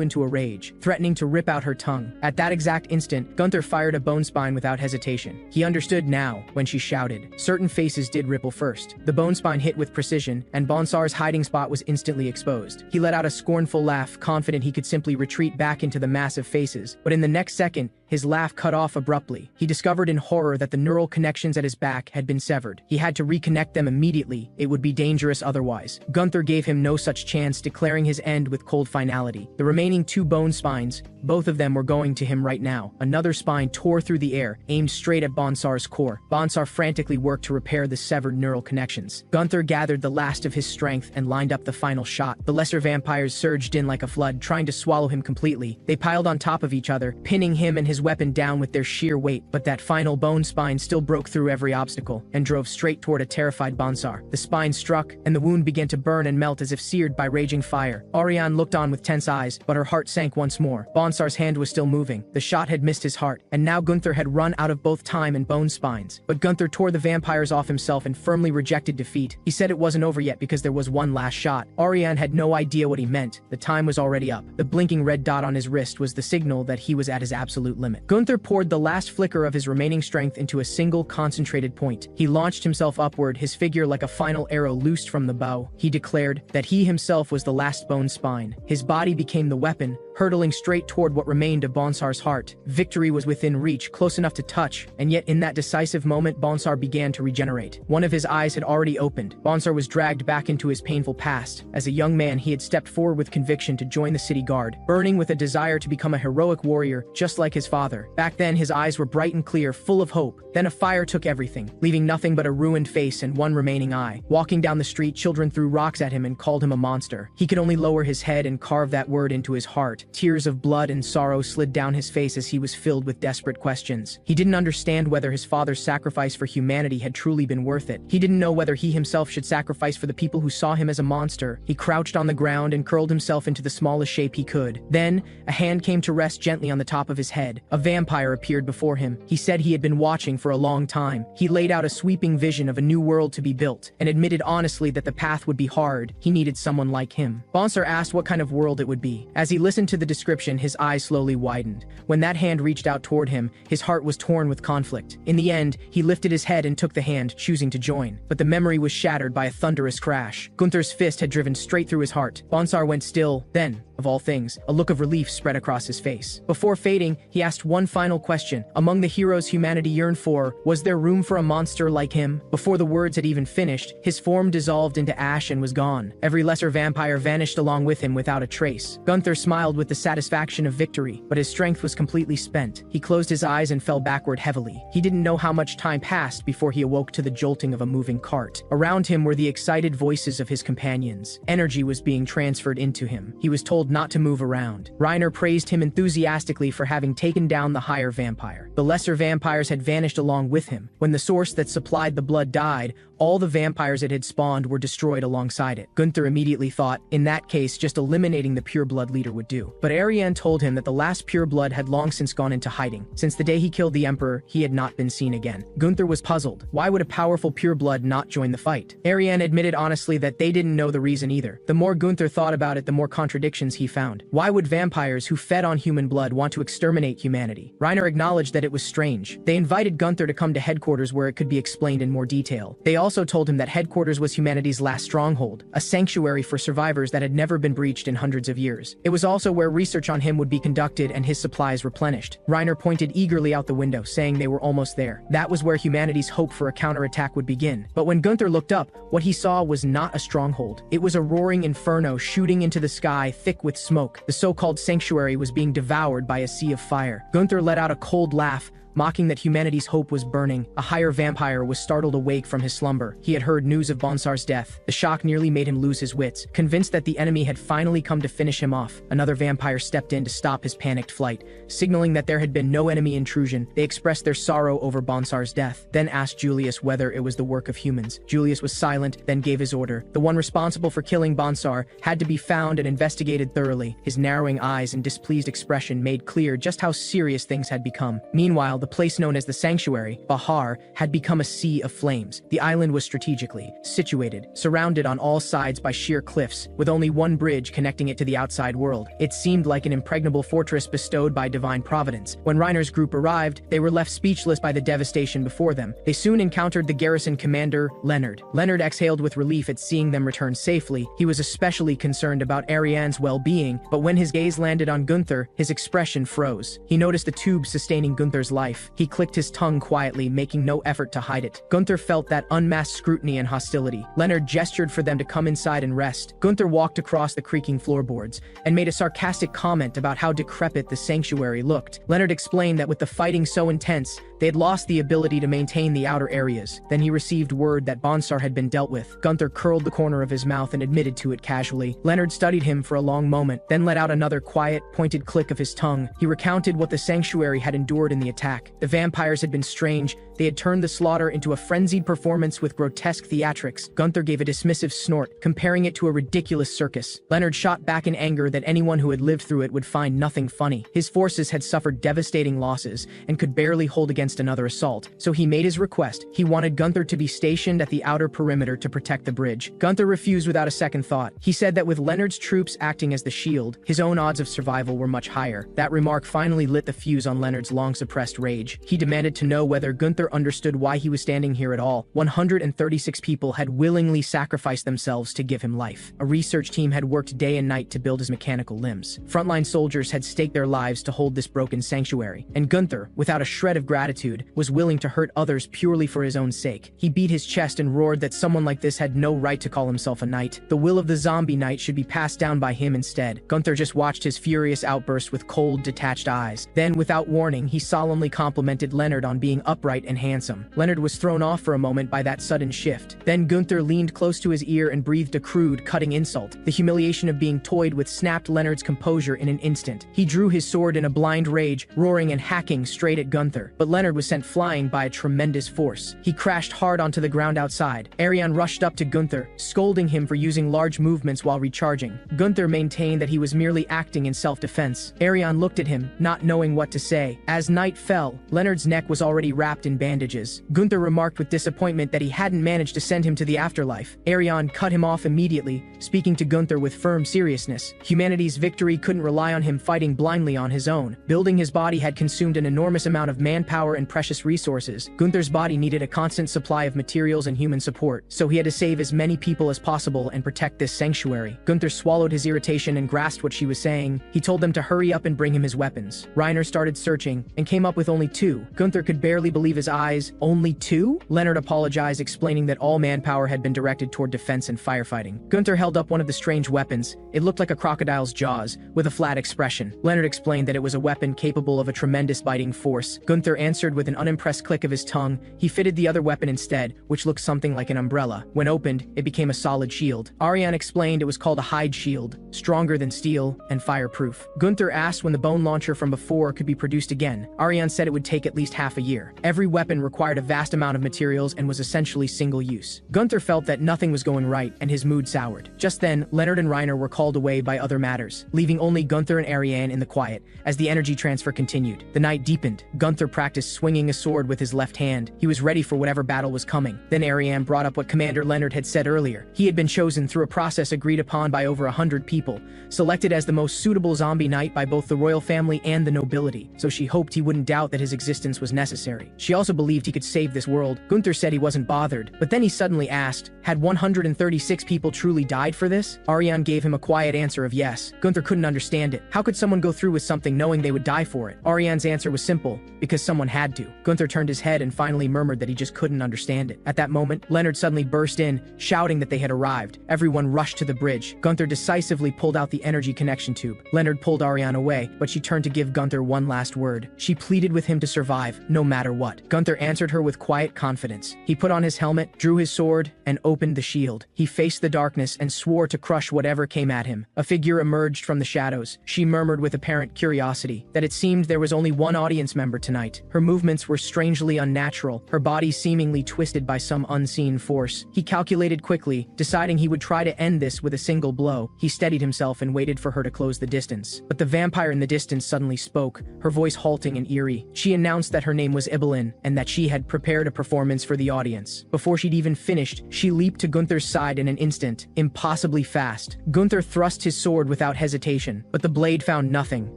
into a rage, threatening to rip out her tongue. At that exact instant, Gunther fired a bone spine without hesitation. He understood now when she shouted. Certain faces did ripple first. The bone spine hit with precision, and Bonsar's hiding spot was instantly exposed. He let out a scornful laugh, confident he could simply retreat back into the massive faces, but in the next second, his laugh cut off abruptly. He discovered in horror that the neural connections at his back had been severed. He had to reconnect them immediately. It would be dangerous otherwise. Gunther gave him no such chance, declaring his end with cold finality. The remaining 2 bone spines, both of them were going to him right now. Another spine tore through the air, aimed straight at Bonsar's core. Bonsar frantically worked to repair the severed neural connections. Gunther gathered the last of his strength and lined up the final shot. The lesser vampires surged in like a flood, trying to swallow him completely. They piled on top of each other, pinning him and his weapon down with their sheer weight, but that final bone spine still broke through every obstacle and drove straight toward a terrified Bonsar. The spine struck, and the wound began to burn and melt as if seared by raging fire. Ariane looked on with tense eyes, but her heart sank once more. Bonsar's hand was still moving. The shot had missed his heart, and now Gunther had run out of both time and bone spines. But Gunther tore the vampires off himself and firmly rejected defeat. He said it wasn't over yet because there was one last shot. Ariane had no idea what he meant. The time was already up. The blinking red dot on his wrist was the signal that he was at his absolute limit. Gunther poured the last flicker of his remaining strength into a single concentrated point. He launched himself upward, his figure like a final arrow loosed from the bow. He declared that he himself was the last bone spine. His body became the weapon, hurtling straight toward what remained of Bonsar's heart. Victory was within reach, close enough to touch, and yet in that decisive moment Bonsar began to regenerate. One of his eyes had already opened. Bonsar was dragged back into his painful past. As a young man, he had stepped forward with conviction to join the city guard, burning with a desire to become a heroic warrior, just like his father. Back then, his eyes were bright and clear, full of hope. Then a fire took everything, leaving nothing but a ruined face and one remaining eye. Walking down the street, children threw rocks at him and called him a monster. He could only lower his head and carve that word into his heart. Tears of blood and sorrow slid down his face as he was filled with desperate questions. He didn't understand whether his father's sacrifice for humanity had truly been worth it. He didn't know whether he himself should sacrifice for the people who saw him as a monster. He crouched on the ground and curled himself into the smallest shape he could. Then, a hand came to rest gently on the top of his head. A vampire appeared before him. He said he had been watching for a long time. He laid out a sweeping vision of a new world to be built, and admitted honestly that the path would be hard. He needed someone like him. Bonsar asked what kind of world it would be. As he listened to the description, his eyes slowly widened. When that hand reached out toward him, his heart was torn with conflict. In the end, he lifted his head and took the hand, choosing to join. But the memory was shattered by a thunderous crash. Gunther's fist had driven straight through his heart. Bonsar went still. Then, of all things, a look of relief spread across his face. Before fading, he asked one final question. Among the heroes humanity yearned for, was there room for a monster like him? Before the words had even finished, his form dissolved into ash and was gone. Every lesser vampire vanished along with him without a trace. Gunther smiled with the satisfaction of victory, but his strength was completely spent. He closed his eyes and fell backward heavily. He didn't know how much time passed before he awoke to the jolting of a moving cart. Around him were the excited voices of his companions. Energy was being transferred into him. He was told not to move around. Reiner praised him enthusiastically for having taken down the higher vampire. The lesser vampires had vanished along with him. When the source that supplied the blood died, All the vampires it had spawned were destroyed alongside it. Gunther immediately thought, in that case, just eliminating the pureblood leader would do. But Ariane told him that the last pureblood had long since gone into hiding. Since the day he killed the Emperor, he had not been seen again. Gunther was puzzled. Why would a powerful pureblood not join the fight? Ariane admitted honestly that they didn't know the reason either. The more Gunther thought about it, the more contradictions he found. Why would vampires who fed on human blood want to exterminate humanity? Reiner acknowledged that it was strange. They invited Gunther to come to headquarters where it could be explained in more detail. They also told him that headquarters was humanity's last stronghold, a sanctuary for survivors that had never been breached in hundreds of years. It was also where research on him would be conducted and his supplies replenished. Reiner pointed eagerly out the window, saying they were almost there. That was where humanity's hope for a counterattack would begin. But when Gunther looked up, what he saw was not a stronghold. It was a roaring inferno shooting into the sky, thick with smoke. The so-called sanctuary was being devoured by a sea of fire. Gunther let out a cold laugh, mocking that humanity's hope was burning. A higher vampire was startled awake from his slumber. He had heard news of Bonsar's death. The shock nearly made him lose his wits. Convinced that the enemy had finally come to finish him off, another vampire stepped in to stop his panicked flight. Signaling that there had been no enemy intrusion, they expressed their sorrow over Bonsar's death, then asked Julius whether it was the work of humans. Julius was silent, then gave his order. The one responsible for killing Bonsar had to be found and investigated thoroughly. His narrowing eyes and displeased expression made clear just how serious things had become. Meanwhile, the place known as the Sanctuary, Bahar, had become a sea of flames. The island was strategically situated, surrounded on all sides by sheer cliffs, with only one bridge connecting it to the outside world. It seemed like an impregnable fortress bestowed by divine providence. When Reiner's group arrived, they were left speechless by the devastation before them. They soon encountered the garrison commander, Leonard. Leonard exhaled with relief at seeing them return safely. He was especially concerned about Ariane's well-being, but when his gaze landed on Gunther, his expression froze. He noticed the tube sustaining Gunther's life. He clicked his tongue quietly, making no effort to hide it. Gunther felt that unmasked scrutiny and hostility. Leonard gestured for them to come inside and rest. Gunther walked across the creaking floorboards and made a sarcastic comment about how decrepit the sanctuary looked. Leonard explained that with the fighting so intense, they had lost the ability to maintain the outer areas. Then he received word that Bonsar had been dealt with. Gunther curled the corner of his mouth and admitted to it casually. Leonard studied him for a long moment, then let out another quiet, pointed click of his tongue. He recounted what the sanctuary had endured in the attack. The vampires had been strange. They had turned the slaughter into a frenzied performance with grotesque theatrics. Gunther gave a dismissive snort, comparing it to a ridiculous circus. Leonard shot back in anger that anyone who had lived through it would find nothing funny. His forces had suffered devastating losses and could barely hold against another assault, so he made his request. He wanted Gunther to be stationed at the outer perimeter to protect the bridge. Gunther refused without a second thought. He said that with Leonard's troops acting as the shield, his own odds of survival were much higher. That remark finally lit the fuse on Leonard's long-suppressed rage. He demanded to know whether Gunther understood why he was standing here at all. 136 people had willingly sacrificed themselves to give him life. A research team had worked day and night to build his mechanical limbs. Frontline soldiers had staked their lives to hold this broken sanctuary. And Gunther, without a shred of gratitude, was willing to hurt others purely for his own sake. He beat his chest and roared that someone like this had no right to call himself a knight. The will of the zombie knight should be passed down by him instead. Gunther just watched his furious outburst with cold, detached eyes. Then, without warning, he solemnly complimented Leonard on being upright and handsome. Leonard was thrown off for a moment by that sudden shift. Then Gunther leaned close to his ear and breathed a crude, cutting insult. The humiliation of being toyed with snapped Leonard's composure in an instant. He drew his sword in a blind rage, roaring and hacking straight at Gunther. But Leonard was sent flying by a tremendous force. He crashed hard onto the ground outside. Ariane rushed up to Gunther, scolding him for using large movements while recharging. Gunther maintained that he was merely acting in self-defense. Ariane looked at him, not knowing what to say. As night fell, Leonard's neck was already wrapped in bandages. Gunther remarked with disappointment that he hadn't managed to send him to the afterlife. Ariane cut him off immediately, speaking to Gunther with firm seriousness. Humanity's victory couldn't rely on him fighting blindly on his own. Building his body had consumed an enormous amount of manpower and precious resources. Gunther's body needed a constant supply of materials and human support, so he had to save as many people as possible and protect this sanctuary. Gunther swallowed his irritation and grasped what she was saying. He told them to hurry up and bring him his weapons. Reiner started searching and came up with only 2. Gunther could barely believe his eyes. Only 2? Leonard apologized, explaining that all manpower had been directed toward defense and firefighting. Gunther held held up one of the strange weapons. It looked like a crocodile's jaws, with a flat expression. Leonard explained that it was a weapon capable of a tremendous biting force. Gunther answered with an unimpressed click of his tongue. He fitted the other weapon instead, which looked something like an umbrella. When opened, it became a solid shield. Ariane explained it was called a hide shield, stronger than steel and fireproof. Gunther asked when the bone launcher from before could be produced again. Ariane said it would take at least half a year. Every weapon required a vast amount of materials and was essentially single-use. Gunther felt that nothing was going right, and his mood soured. Just then, Leonard and Reiner were called away by other matters, leaving only Gunther and Ariane in the quiet. As the energy transfer continued, the night deepened. Gunther practiced swinging a sword with his left hand. He was ready for whatever battle was coming. Then Ariane brought up what Commander Leonard had said earlier. He had been chosen through a process agreed upon by over 100 people, selected as the most suitable zombie knight by both the royal family and the nobility, so she hoped he wouldn't doubt that his existence was necessary. She also believed he could save this world. Gunther said he wasn't bothered, but then he suddenly asked, had 136 people truly died for this? Ariane gave him a quiet answer of yes. Gunther couldn't understand it. How could someone go through with something knowing they would die for it? Ariane's answer was simple, because someone had to. Gunther turned his head and finally murmured that he just couldn't understand it. At that moment, Leonard suddenly burst in, shouting that they had arrived. Everyone rushed to the bridge. Gunther decisively pulled out the energy connection tube. Leonard pulled Ariane away, but she turned to give Gunther one last word. She pleaded with him to survive, no matter what. Gunther answered her with quiet confidence. He put on his helmet, drew his sword, and opened the shield. He faced the darkness and swore to crush whatever came at him. A figure emerged from the shadows. She murmured with apparent curiosity that it seemed there was only one audience member tonight. Her movements were strangely unnatural, her body seemingly twisted by some unseen force. He calculated quickly, deciding he would try to end this with a single blow. He steadied himself and waited for her to close the distance. But the vampire in the distance suddenly spoke, her voice halting and eerie. She announced that her name was Ibelin, and that she had prepared a performance for the audience. Before she'd even finished, she leaped to Gunther's side in an instant, impossibly fast. Gunther thrust his sword without hesitation, but the blade found nothing.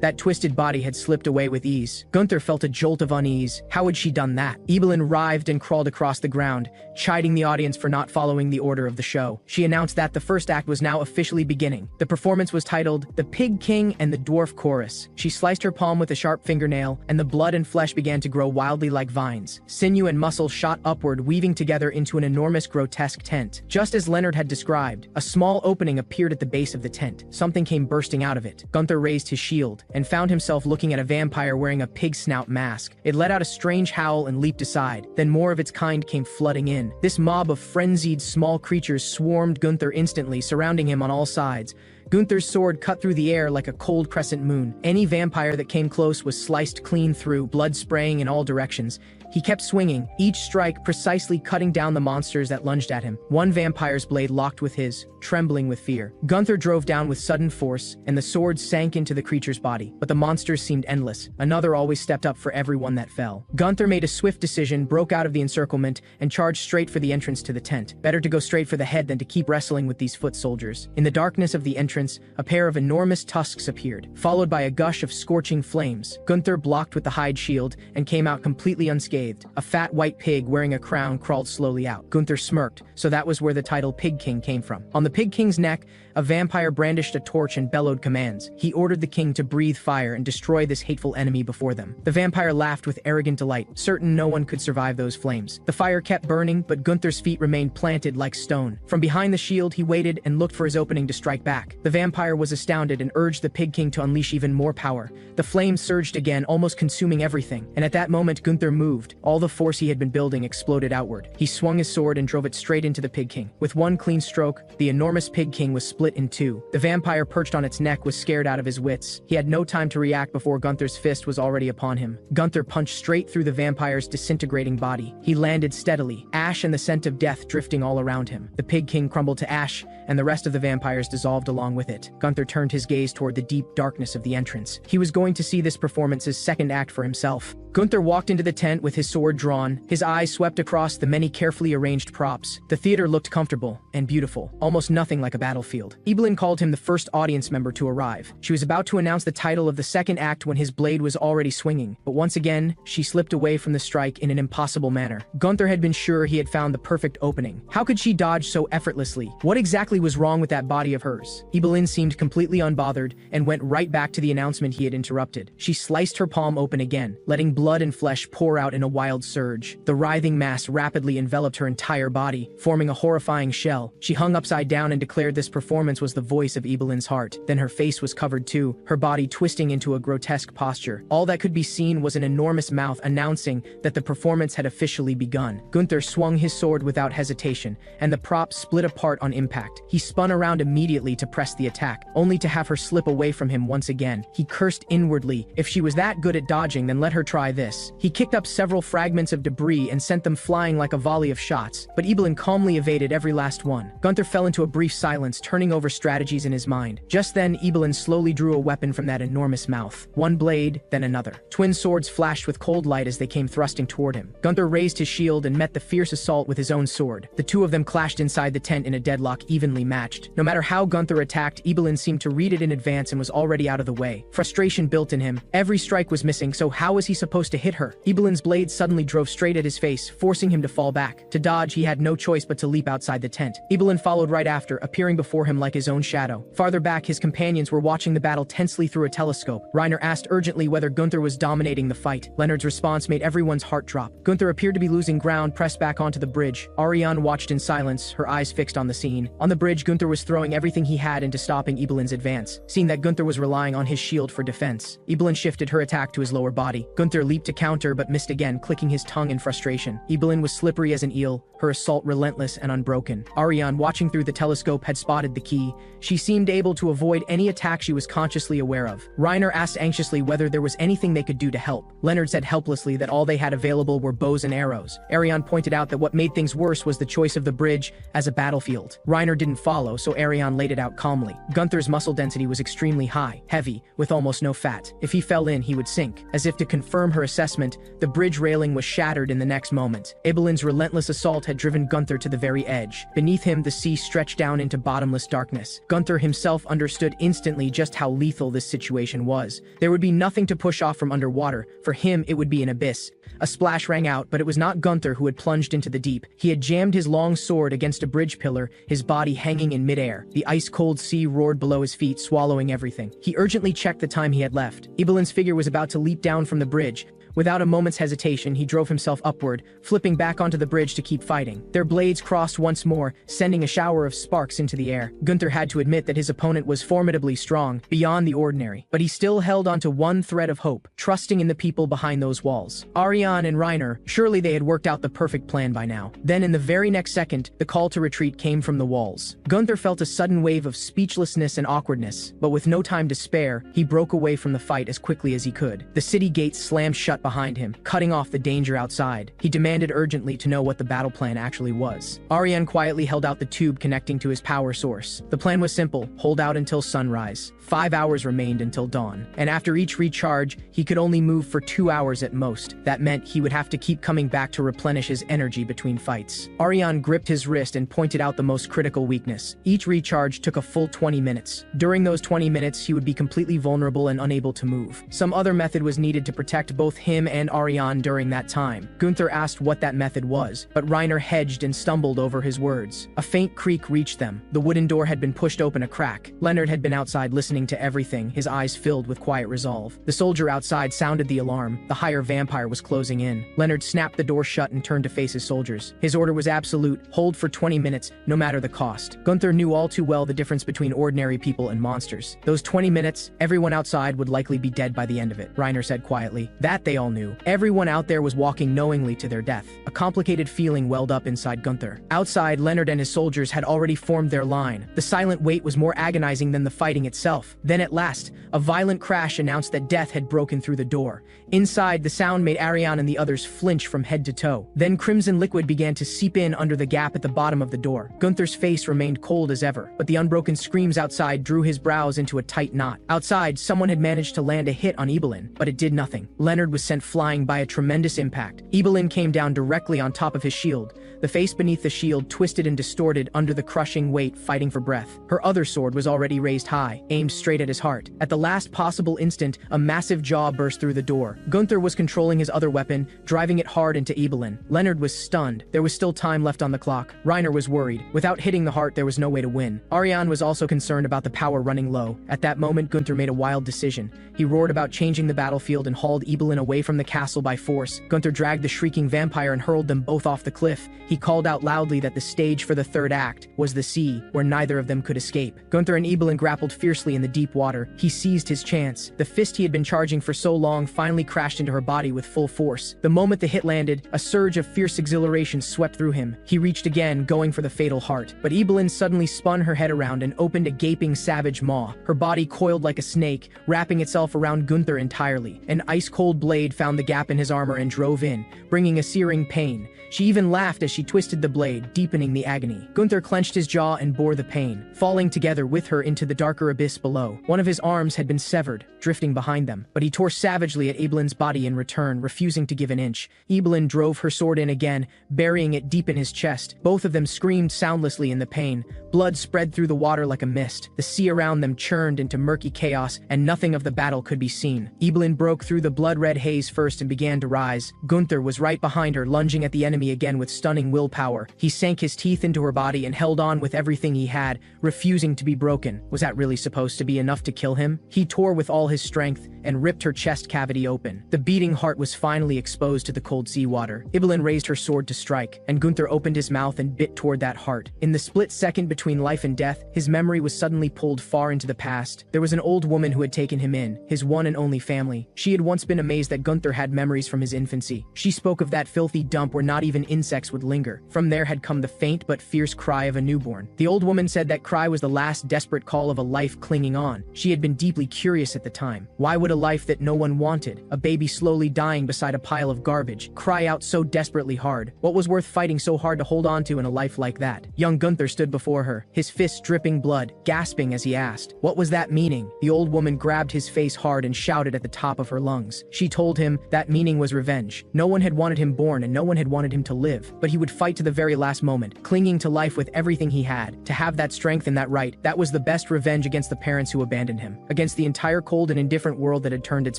That twisted body had slipped away with ease. Gunther felt a jolt of unease. How had she done that? Ibelin writhed and crawled across the ground, chiding the audience for not following the order of the show. She announced that the first act was now officially beginning. The performance was titled The Pig King and the Dwarf Chorus. She sliced her palm with a sharp fingernail, and the blood and flesh began to grow wildly like vines. Sinew and muscle shot upward, weaving together into an enormous grotesque tent. Just as Leonard had described, a small opening appeared at the base of the tent. Something came bursting out of it. Gunther raised his shield, and found himself looking at a vampire wearing a pig snout mask. It let out a strange howl and leaped aside. Then more of its kind came flooding in. This mob of frenzied small creatures swarmed Gunther instantly, surrounding him on all sides. Gunther's sword cut through the air like a cold crescent moon. Any vampire that came close was sliced clean through, blood spraying in all directions. He kept swinging, each strike precisely cutting down the monsters that lunged at him. One vampire's blade locked with his, trembling with fear. Gunther drove down with sudden force, and the sword sank into the creature's body. But the monsters seemed endless. Another always stepped up for everyone that fell. Gunther made a swift decision, broke out of the encirclement, and charged straight for the entrance to the tent. Better to go straight for the head than to keep wrestling with these foot soldiers. In the darkness of the entrance, a pair of enormous tusks appeared, followed by a gush of scorching flames. Gunther blocked with the hide shield, and came out completely unscathed. A fat white pig wearing a crown crawled slowly out. Gunther smirked, so that was where the title Pig King came from. On the Pig King's neck, a vampire brandished a torch and bellowed commands. He ordered the king to breathe fire and destroy this hateful enemy before them. The vampire laughed with arrogant delight, certain no one could survive those flames. The fire kept burning, but Gunther's feet remained planted like stone. From behind the shield, he waited and looked for his opening to strike back. The vampire was astounded and urged the Pig King to unleash even more power. The flames surged again, almost consuming everything. And at that moment, Gunther moved. All the force he had been building exploded outward. He swung his sword and drove it straight into the Pig King. With one clean stroke, the enormous Pig King was split in two. The vampire perched on its neck was scared out of his wits. He had no time to react before Gunther's fist was already upon him. Gunther punched straight through the vampire's disintegrating body. He landed steadily, ash and the scent of death drifting all around him. The Pig King crumbled to ash, and the rest of the vampires dissolved along with it. Gunther turned his gaze toward the deep darkness of the entrance. He was going to see this performance's second act for himself. Gunther walked into the tent with his sword drawn. His eyes swept across the many carefully arranged props. The theater looked comfortable and beautiful, almost nothing like a battlefield. Ibelin called him the first audience member to arrive. She was about to announce the title of the second act when his blade was already swinging, but once again, she slipped away from the strike in an impossible manner. Gunther had been sure he had found the perfect opening. How could she dodge so effortlessly? What exactly was wrong with that body of hers? Ibelin seemed completely unbothered and went right back to the announcement he had interrupted. She sliced her palm open again, letting blood blood and flesh pour out in a wild surge. The writhing mass rapidly enveloped her entire body, forming a horrifying shell. She hung upside down and declared this performance was the voice of Ebelin's heart. Then her face was covered too, her body twisting into a grotesque posture. All that could be seen was an enormous mouth announcing that the performance had officially begun. Gunther swung his sword without hesitation, and the prop split apart on impact. He spun around immediately to press the attack, only to have her slip away from him once again. He cursed inwardly. If she was that good at dodging, then let her try this. He kicked up several fragments of debris and sent them flying like a volley of shots, but Ebelin calmly evaded every last one. Gunther fell into a brief silence, turning over strategies in his mind. Just then, Ebelin slowly drew a weapon from that enormous mouth. One blade, then another. Twin swords flashed with cold light as they came thrusting toward him. Gunther raised his shield and met the fierce assault with his own sword. The two of them clashed inside the tent in a deadlock evenly matched. No matter how Gunther attacked, Ebelin seemed to read it in advance and was already out of the way. Frustration built in him. Every strike was missing, so how was he supposed to hit her? Ebelin's blade suddenly drove straight at his face, forcing him to fall back. To dodge, he had no choice but to leap outside the tent. Ebelin followed right after, appearing before him like his own shadow. Farther back, his companions were watching the battle tensely through a telescope. Reiner asked urgently whether Gunther was dominating the fight. Leonard's response made everyone's heart drop. Gunther appeared to be losing ground, pressed back onto the bridge. Ariane watched in silence, her eyes fixed on the scene. On the bridge, Gunther was throwing everything he had into stopping Ebelin's advance. Seeing that Gunther was relying on his shield for defense, Ebelin shifted her attack to his lower body. Gunther leaped to counter but missed again, clicking his tongue in frustration. Ebelin was slippery as an eel, her assault relentless and unbroken. Ariane, watching through the telescope, had spotted the key. She seemed able to avoid any attack she was consciously aware of. Reiner asked anxiously whether there was anything they could do to help. Leonard said helplessly that all they had available were bows and arrows. Ariane pointed out that what made things worse was the choice of the bridge as a battlefield. Reiner didn't follow, so Ariane laid it out calmly. Gunther's muscle density was extremely high, heavy, with almost no fat. If he fell in, he would sink. As if to confirm her assessment, the bridge railing was shattered in the next moment. Ebelin's relentless assault had driven Gunther to the very edge. Beneath him, the sea stretched down into bottomless darkness. Gunther himself understood instantly just how lethal this situation was. There would be nothing to push off from underwater. For him, it would be an abyss. A splash rang out, but it was not Gunther who had plunged into the deep. He had jammed his long sword against a bridge pillar, his body hanging in midair. The ice-cold sea roared below his feet, swallowing everything. He urgently checked the time he had left. Ebelin's figure was about to leap down from the bridge. Without a moment's hesitation, he drove himself upward, flipping back onto the bridge to keep fighting. Their blades crossed once more, sending a shower of sparks into the air. Gunther had to admit that his opponent was formidably strong, beyond the ordinary. But he still held onto one thread of hope, trusting in the people behind those walls. Ariane and Reiner, surely they had worked out the perfect plan by now. Then in the very next second, the call to retreat came from the walls. Gunther felt a sudden wave of speechlessness and awkwardness, but with no time to spare, he broke away from the fight as quickly as he could. The city gates slammed shut behind him, cutting off the danger outside. He demanded urgently to know what the battle plan actually was. Ariane quietly held out the tube connecting to his power source. The plan was simple: hold out until sunrise. 5 hours remained until dawn, and after each recharge, he could only move for 2 hours at most. That meant he would have to keep coming back to replenish his energy between fights. Ariane gripped his wrist and pointed out the most critical weakness. Each recharge took a full 20 minutes. During those 20 minutes, he would be completely vulnerable and unable to move. Some other method was needed to protect both him and Ariane during that time. Gunther asked what that method was, but Reiner hedged and stumbled over his words. A faint creak reached them. The wooden door had been pushed open a crack. Leonard had been outside listening to everything, his eyes filled with quiet resolve. The soldier outside sounded the alarm. The higher vampire was closing in. Leonard snapped the door shut and turned to face his soldiers. His order was absolute: hold for 20 minutes, no matter the cost. Gunther knew all too well the difference between ordinary people and monsters. Those 20 minutes, everyone outside would likely be dead by the end of it, Reiner said quietly. That they all knew. Everyone out there was walking knowingly to their death. A complicated feeling welled up inside Gunther. Outside, Leonard and his soldiers had already formed their line. The silent wait was more agonizing than the fighting itself. Then at last, a violent crash announced that death had broken through the door. Inside, the sound made Ariane and the others flinch from head to toe. Then crimson liquid began to seep in under the gap at the bottom of the door. Gunther's face remained cold as ever, but the unbroken screams outside drew his brows into a tight knot. Outside, someone had managed to land a hit on Ebelin, but it did nothing. Leonard was sent flying by a tremendous impact. Ebelin came down directly on top of his shield. The face beneath the shield twisted and distorted under the crushing weight, fighting for breath. Her other sword was already raised high, aimed straight at his heart. At the last possible instant, a massive jaw burst through the door. Gunther was controlling his other weapon, driving it hard into Ebelin. Leonard was stunned. There was still time left on the clock. Reiner was worried. Without hitting the heart, there was no way to win. Ariane was also concerned about the power running low. At that moment, Gunther made a wild decision. He roared about changing the battlefield and hauled Ebelin away away from the castle by force. Gunther dragged the shrieking vampire and hurled them both off the cliff. He called out loudly that the stage for the third act was the sea, where neither of them could escape. Gunther and Evelyn grappled fiercely in the deep water. He seized his chance. The fist he had been charging for so long finally crashed into her body with full force. The moment the hit landed, a surge of fierce exhilaration swept through him. He reached again, going for the fatal heart. But Evelyn suddenly spun her head around and opened a gaping savage maw. Her body coiled like a snake, wrapping itself around Gunther entirely. An ice-cold blade found the gap in his armor and drove in, bringing a searing pain. She even laughed as she twisted the blade, deepening the agony. Gunther clenched his jaw and bore the pain, falling together with her into the darker abyss below. One of his arms had been severed, drifting behind them, but he tore savagely at Evelyn's body in return, refusing to give an inch. Evelyn drove her sword in again, burying it deep in his chest. Both of them screamed soundlessly in the pain. Blood spread through the water like a mist. The sea around them churned into murky chaos, and nothing of the battle could be seen. Evelyn broke through the blood-red haze first and began to rise. Gunther was right behind her, lunging at the enemy again with stunning willpower. He sank his teeth into her body and held on with everything he had, refusing to be broken. Was that really supposed to be enough to kill him? He tore with all his strength and ripped her chest cavity open. The beating heart was finally exposed to the cold seawater. Evelyn raised her sword to strike, and Gunther opened his mouth and bit toward that heart. In the split second between life and death, his memory was suddenly pulled far into the past. There was an old woman who had taken him in, his one and only family. She had once been amazed that Gunther had memories from his infancy. She spoke of that filthy dump where not even insects would linger. From there had come the faint but fierce cry of a newborn. The old woman said that cry was the last desperate call of a life clinging on. She had been deeply curious at the time. Why would a life that no one wanted, a baby slowly dying beside a pile of garbage, cry out so desperately hard? What was worth fighting so hard to hold on to in a life like that? Young Gunther stood before her, his fists dripping blood, gasping as he asked, "What was that meaning?" The old woman grabbed his face hard and shouted at the top of her lungs. She told him that meaning was revenge. No one had wanted him born and no one had wanted him to live, but he would fight to the very last moment, clinging to life with everything he had. To have that strength and that right, that was the best revenge against the parents who abandoned him, against the entire cold and indifferent world that had turned its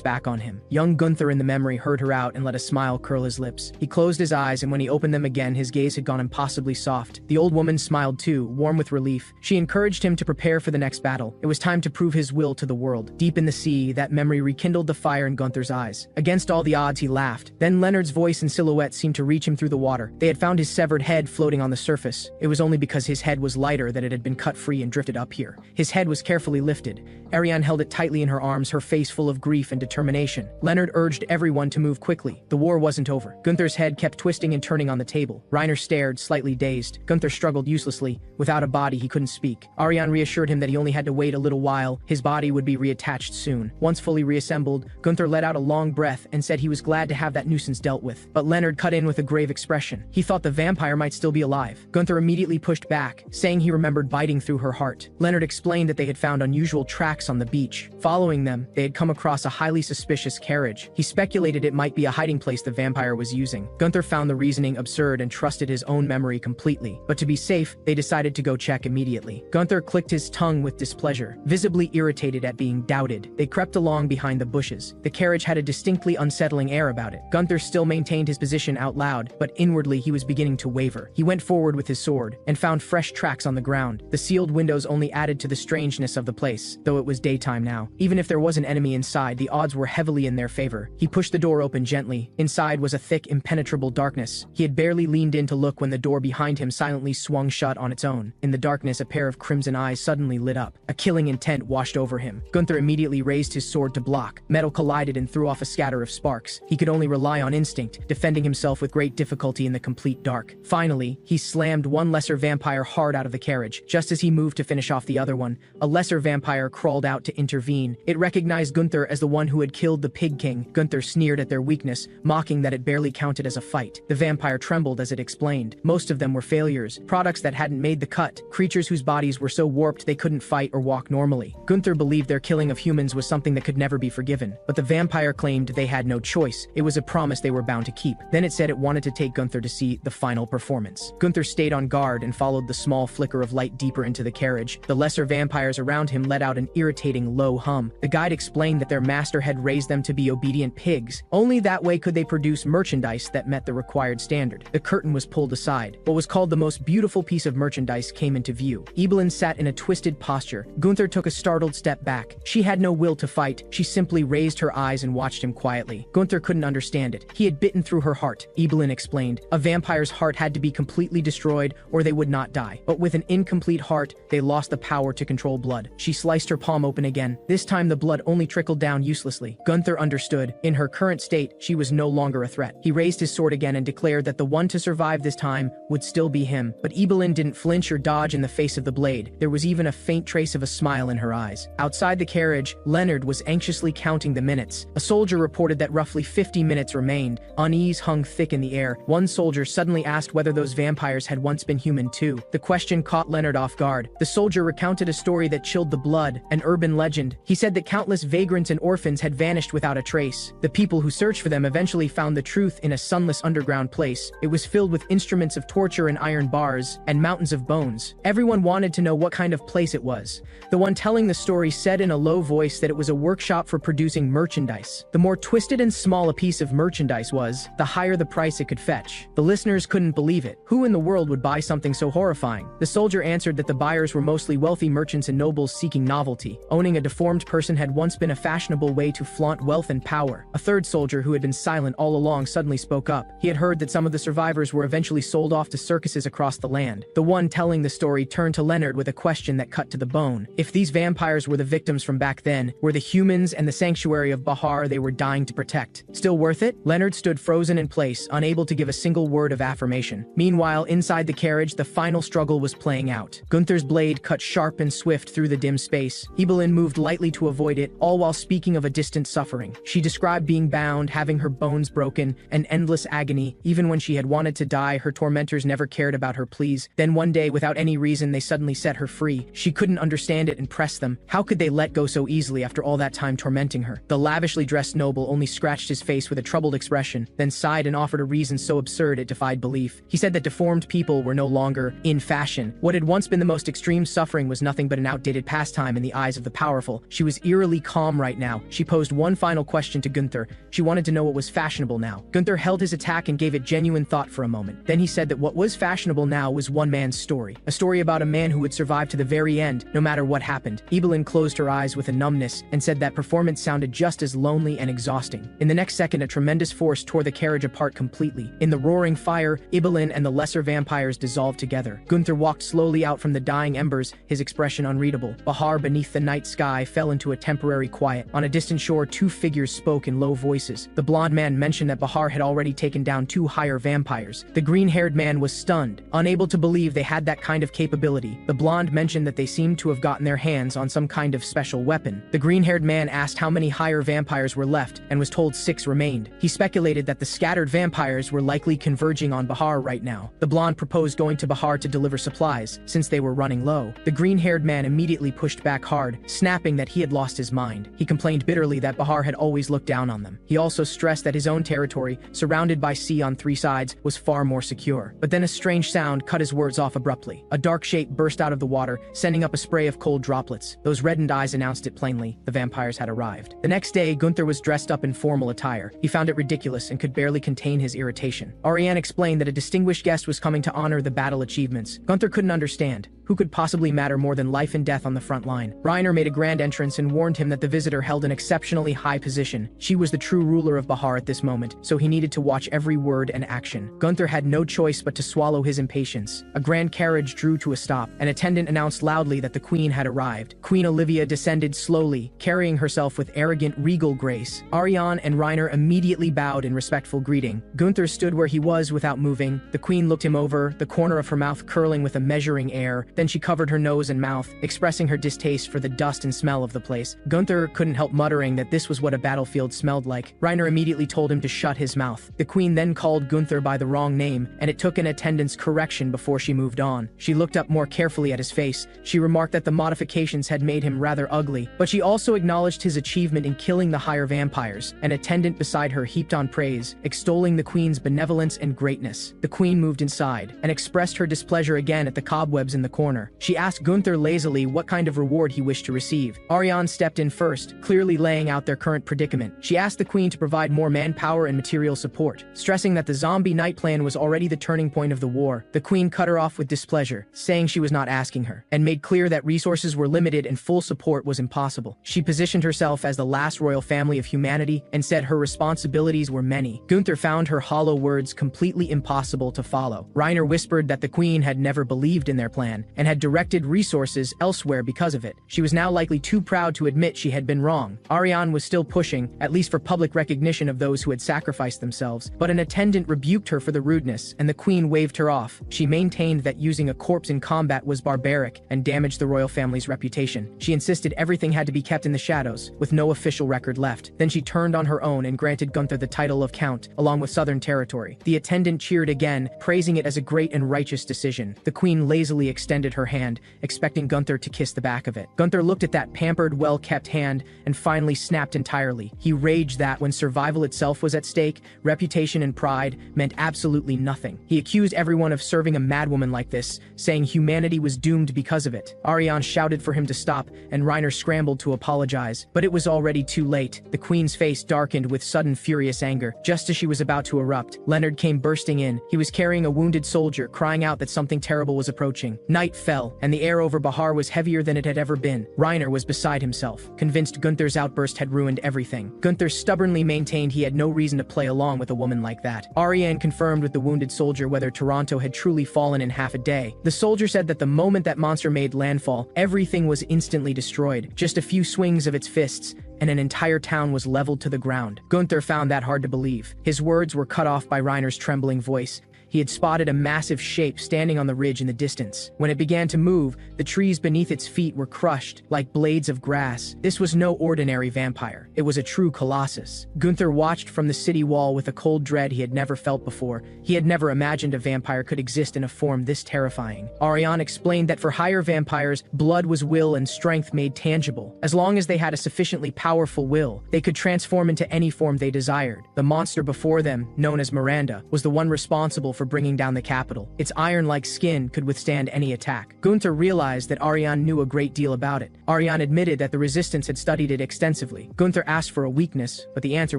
back on him. Young Gunther in the memory heard her out and let a smile curl his lips. He closed his eyes, and when he opened them again, his gaze had gone impossibly soft. The old woman smiled too, warm with relief. She encouraged him to prepare for the next battle. It was time to prove his will to the world. Deep in the sea, that memory rekindled the fire in Gunther's eyes. Against all the odds, he laughed. Then Leonard's voice and silhouette seemed to reach him through the water. They had found his severed head floating on the surface. It was only because his head was lighter that it had been cut free and drifted up here. His head was carefully lifted. Ariane held it tightly in her arms, her face full of grief and determination. Leonard urged everyone to move quickly. The war wasn't over. Gunther's head kept twisting and turning on the table. Reiner stared, slightly dazed. Gunther struggled uselessly. Without a body, he couldn't speak. Ariane reassured him that he only had to wait a little while. His body would be reattached soon. Once fully reassembled, Gunther let out a long breath and said he was glad to have that nuisance dealt with. But Leonard cut in with a grave expression. He thought the vampire might still be alive. Gunther immediately pushed back, saying he remembered biting through her heart. Leonard explained that they had found unusual tracks on the beach. Following them, they had come across a highly suspicious carriage. He speculated it might be a hiding place the vampire was using. Gunther found the reasoning absurd and trusted his own memory completely. But to be safe, they decided to go check immediately. Gunther clicked his tongue with displeasure, visibly irritated at being doubted. They crept along behind the bushes. The carriage had a distinctly unsettling air about it. Gunther still maintained his position out loud, but inwardly he was beginning to waver. He went forward with his sword and found fresh tracks on the ground. The sealed windows only added to the strangeness of the place, though it was daytime now. Even if there was an enemy inside, the odds were heavily in their favor. He pushed the door open gently. Inside was a thick, impenetrable darkness. He had barely leaned in to look when the door behind him silently swung shut on its own. In the darkness, a pair of crimson eyes suddenly lit up. A killing intent washed over him. Gunther immediately raised his sword to block. Metal collided and threw off a scatter of sparks. He could only rely on instinct, defending himself with great difficulty in the complete dark. Finally, he slammed one lesser vampire hard out of the carriage. Just as he moved to finish off the other one, a lesser vampire crawled out to intervene. It recognized Gunther as the one who had killed the Pig King. Gunther sneered at their weakness, mocking that it barely counted as a fight. The vampire trembled as it explained. Most of them were failures, products that hadn't made the cut, creatures whose bodies were so warped they couldn't fight or walk normally. Gunther believed their killing of humans was something that could never be forgiven, but the vampire claimed they had no choice. It was a promise they were bound to keep. Then it said it wanted to take Gunther to see the final performance. Gunther stayed on guard and followed the small flicker of light deeper into the carriage. The lesser vampires around him let out an irritating low hum. The guide explained that their master had raised them to be obedient pigs. Only that way could they produce merchandise that met the required standard. The curtain was pulled aside. What was called the most beautiful piece of merchandise came into view. Evelyn sat in a twisted posture. Gunther took a startled step back. She had no will to fight. She simply raised her eyes and watched him quietly. quietly. Gunther couldn't understand it. He had bitten through her heart, Evelyn explained. A vampire's heart had to be completely destroyed or they would not die. But with an incomplete heart, they lost the power to control blood. She sliced her palm open again. This time the blood only trickled down uselessly. Gunther understood. In her current state, she was no longer a threat. He raised his sword again and declared that the one to survive this time would still be him. But Evelyn didn't flinch or dodge in the face of the blade. There was even a faint trace of a smile in her eyes. Outside the carriage, Leonard was anxiously counting the minutes. A soldier reported that roughly 50 minutes remained. Unease hung thick in the air. One soldier suddenly asked whether those vampires had once been human too. The question caught Leonard off guard. The soldier recounted a story that chilled the blood, an urban legend. He said that countless vagrants and orphans had vanished without a trace. The people who searched for them eventually found the truth in a sunless underground place. It was filled with instruments of torture and iron bars, and mountains of bones. Everyone wanted to know what kind of place it was. The one telling the story said in a low voice that it was a workshop for producing merchandise. The more twisted and small a piece of merchandise was, the higher the price it could fetch. The listeners couldn't believe it. Who in the world would buy something so horrifying? The soldier answered that the buyers were mostly wealthy merchants and nobles seeking novelty. Owning a deformed person had once been a fashionable way to flaunt wealth and power. A third soldier who had been silent all along suddenly spoke up. He had heard that some of the survivors were eventually sold off to circuses across the land. The one telling the story turned to Leonard with a question that cut to the bone. If these vampires were the victims from back then, were the humans and the sanctuary of Bahar they were dying to protect still worth it? Leonard stood frozen in place, unable to give a single word of affirmation. Meanwhile, inside the carriage, the final struggle was playing out. Gunther's blade cut sharp and swift through the dim space. Evelyn moved lightly to avoid it, all while speaking of a distant suffering. She described being bound, having her bones broken, an endless agony. Even when she had wanted to die, her tormentors never cared about her pleas. Then one day, without any reason, they suddenly set her free. She couldn't understand it and pressed them. How could they let go so easily after all that time tormenting her? The lavishly dressed noble only scratched his face with a troubled expression, then sighed and offered a reason so absurd it defied belief. He said that deformed people were no longer in fashion. What had once been the most extreme suffering was nothing but an outdated pastime in the eyes of the powerful. She was eerily calm right now. She posed one final question to Gunther. She wanted to know what was fashionable now. Gunther held his attack and gave it genuine thought for a moment. Then he said that what was fashionable now was one man's story. A story about a man who would survive to the very end, no matter what happened. Evelyn closed her eyes with a numbness and said that performance sounded just as lonely and exhausting. In the next second, a tremendous force tore the carriage apart completely. In the roaring fire, Evelyn and the lesser vampires dissolved together. Gunther walked slowly out from the dying embers, his expression unreadable. Bahar beneath the night sky fell into a temporary quiet. On a distant shore, two figures spoke in low voices. The blonde man mentioned that Bahar had already taken down two higher vampires. The green-haired man was stunned, unable to believe they had that kind of capability. The blonde mentioned that they seemed to have gotten their hands on some kind of special weapon. The green-haired man asked how many higher vampires were left and was told 6 remained. He speculated that the scattered vampires were likely converging on Bahar right now. The blonde proposed going to Bahar to deliver supplies, since they were running low. The green-haired man immediately pushed back hard, snapping that he had lost his mind. He complained bitterly that Bahar had always looked down on them. He also stressed that his own territory, surrounded by sea on 3 sides, was far more secure. But then a strange sound cut his words off abruptly. A dark shape burst out of the water, sending up a spray of cold droplets. Those reddened eyes announced it plainly. The vampires had arrived. The next day, Gunther was dressed up in formal attire. He found it ridiculous and could barely contain his irritation. Ariane explained that a distinguished guest was coming to honor the battle achievements. Gunther couldn't understand. Who could possibly matter more than life and death on the front line? Reiner made a grand entrance and warned him that the visitor held an exceptionally high position. She was the true ruler of Bahar at this moment, so he needed to watch every word and action. Gunther had no choice but to swallow his impatience. A grand carriage drew to a stop. An attendant announced loudly that the queen had arrived. Queen Olivia descended slowly, carrying herself with arrogant, regal grace. Ariane and Reiner immediately bowed in respectful greeting. Gunther stood where he was without moving. The queen looked him over, the corner of her mouth curling with a measuring air. Then she covered her nose and mouth, expressing her distaste for the dust and smell of the place. Gunther couldn't help muttering that this was what a battlefield smelled like. Reiner immediately told him to shut his mouth. The queen then called Gunther by the wrong name, and it took an attendant's correction before she moved on. She looked up more carefully at his face. She remarked that the modifications had made him rather ugly, but she also acknowledged his achievement in killing the higher vampires. An attendant beside her heaped on praise, extolling the queen's benevolence and greatness. The queen moved inside, and expressed her displeasure again at the cobwebs in the corner. corner. She asked Gunther lazily what kind of reward he wished to receive. Ariane stepped in first, clearly laying out their current predicament. She asked the queen to provide more manpower and material support, stressing that the zombie night plan was already the turning point of the war. The queen cut her off with displeasure, saying she was not asking her, and made clear that resources were limited and full support was impossible. She positioned herself as the last royal family of humanity and said her responsibilities were many. Gunther found her hollow words completely impossible to follow. Reiner whispered that the queen had never believed in their plan and had directed resources elsewhere because of it. She was now likely too proud to admit she had been wrong. Ariane was still pushing, at least for public recognition of those who had sacrificed themselves, but an attendant rebuked her for the rudeness, and the queen waved her off. She maintained that using a corpse in combat was barbaric and damaged the royal family's reputation. She insisted everything had to be kept in the shadows, with no official record left. Then she turned on her own and granted Gunther the title of Count, along with Southern territory. The attendant cheered again, praising it as a great and righteous decision. The queen lazily extended her hand, expecting Gunther to kiss the back of it. Gunther looked at that pampered, well-kept hand and finally snapped entirely. He raged that when survival itself was at stake, reputation and pride meant absolutely nothing. He accused everyone of serving a madwoman like this, saying humanity was doomed because of it. Ariane shouted for him to stop, and Reiner scrambled to apologize, but it was already too late. The queen's face darkened with sudden furious anger. Just as she was about to erupt, Leonard came bursting in. He was carrying a wounded soldier, crying out that something terrible was approaching. Night fell, and the air over Bahar was heavier than it had ever been. Reiner was beside himself, convinced Gunther's outburst had ruined everything. Gunther stubbornly maintained he had no reason to play along with a woman like that. Ariane confirmed with the wounded soldier whether Toronto had truly fallen in half a day. The soldier said that the moment that monster made landfall, everything was instantly destroyed. Just a few swings of its fists, and an entire town was leveled to the ground. Gunther found that hard to believe. His words were cut off by Reiner's trembling voice. He had spotted a massive shape standing on the ridge in the distance. When it began to move, the trees beneath its feet were crushed, like blades of grass. This was no ordinary vampire. It was a true colossus. Gunther watched from the city wall with a cold dread he had never felt before. He had never imagined a vampire could exist in a form this terrifying. Ariane explained that for higher vampires, blood was will and strength made tangible. As long as they had a sufficiently powerful will, they could transform into any form they desired. The monster before them, known as Miranda, was the one responsible for bringing down the capital. Its iron-like skin could withstand any attack. Gunther realized that Ariane knew a great deal about it. Ariane admitted that the resistance had studied it extensively. Gunther asked for a weakness, but the answer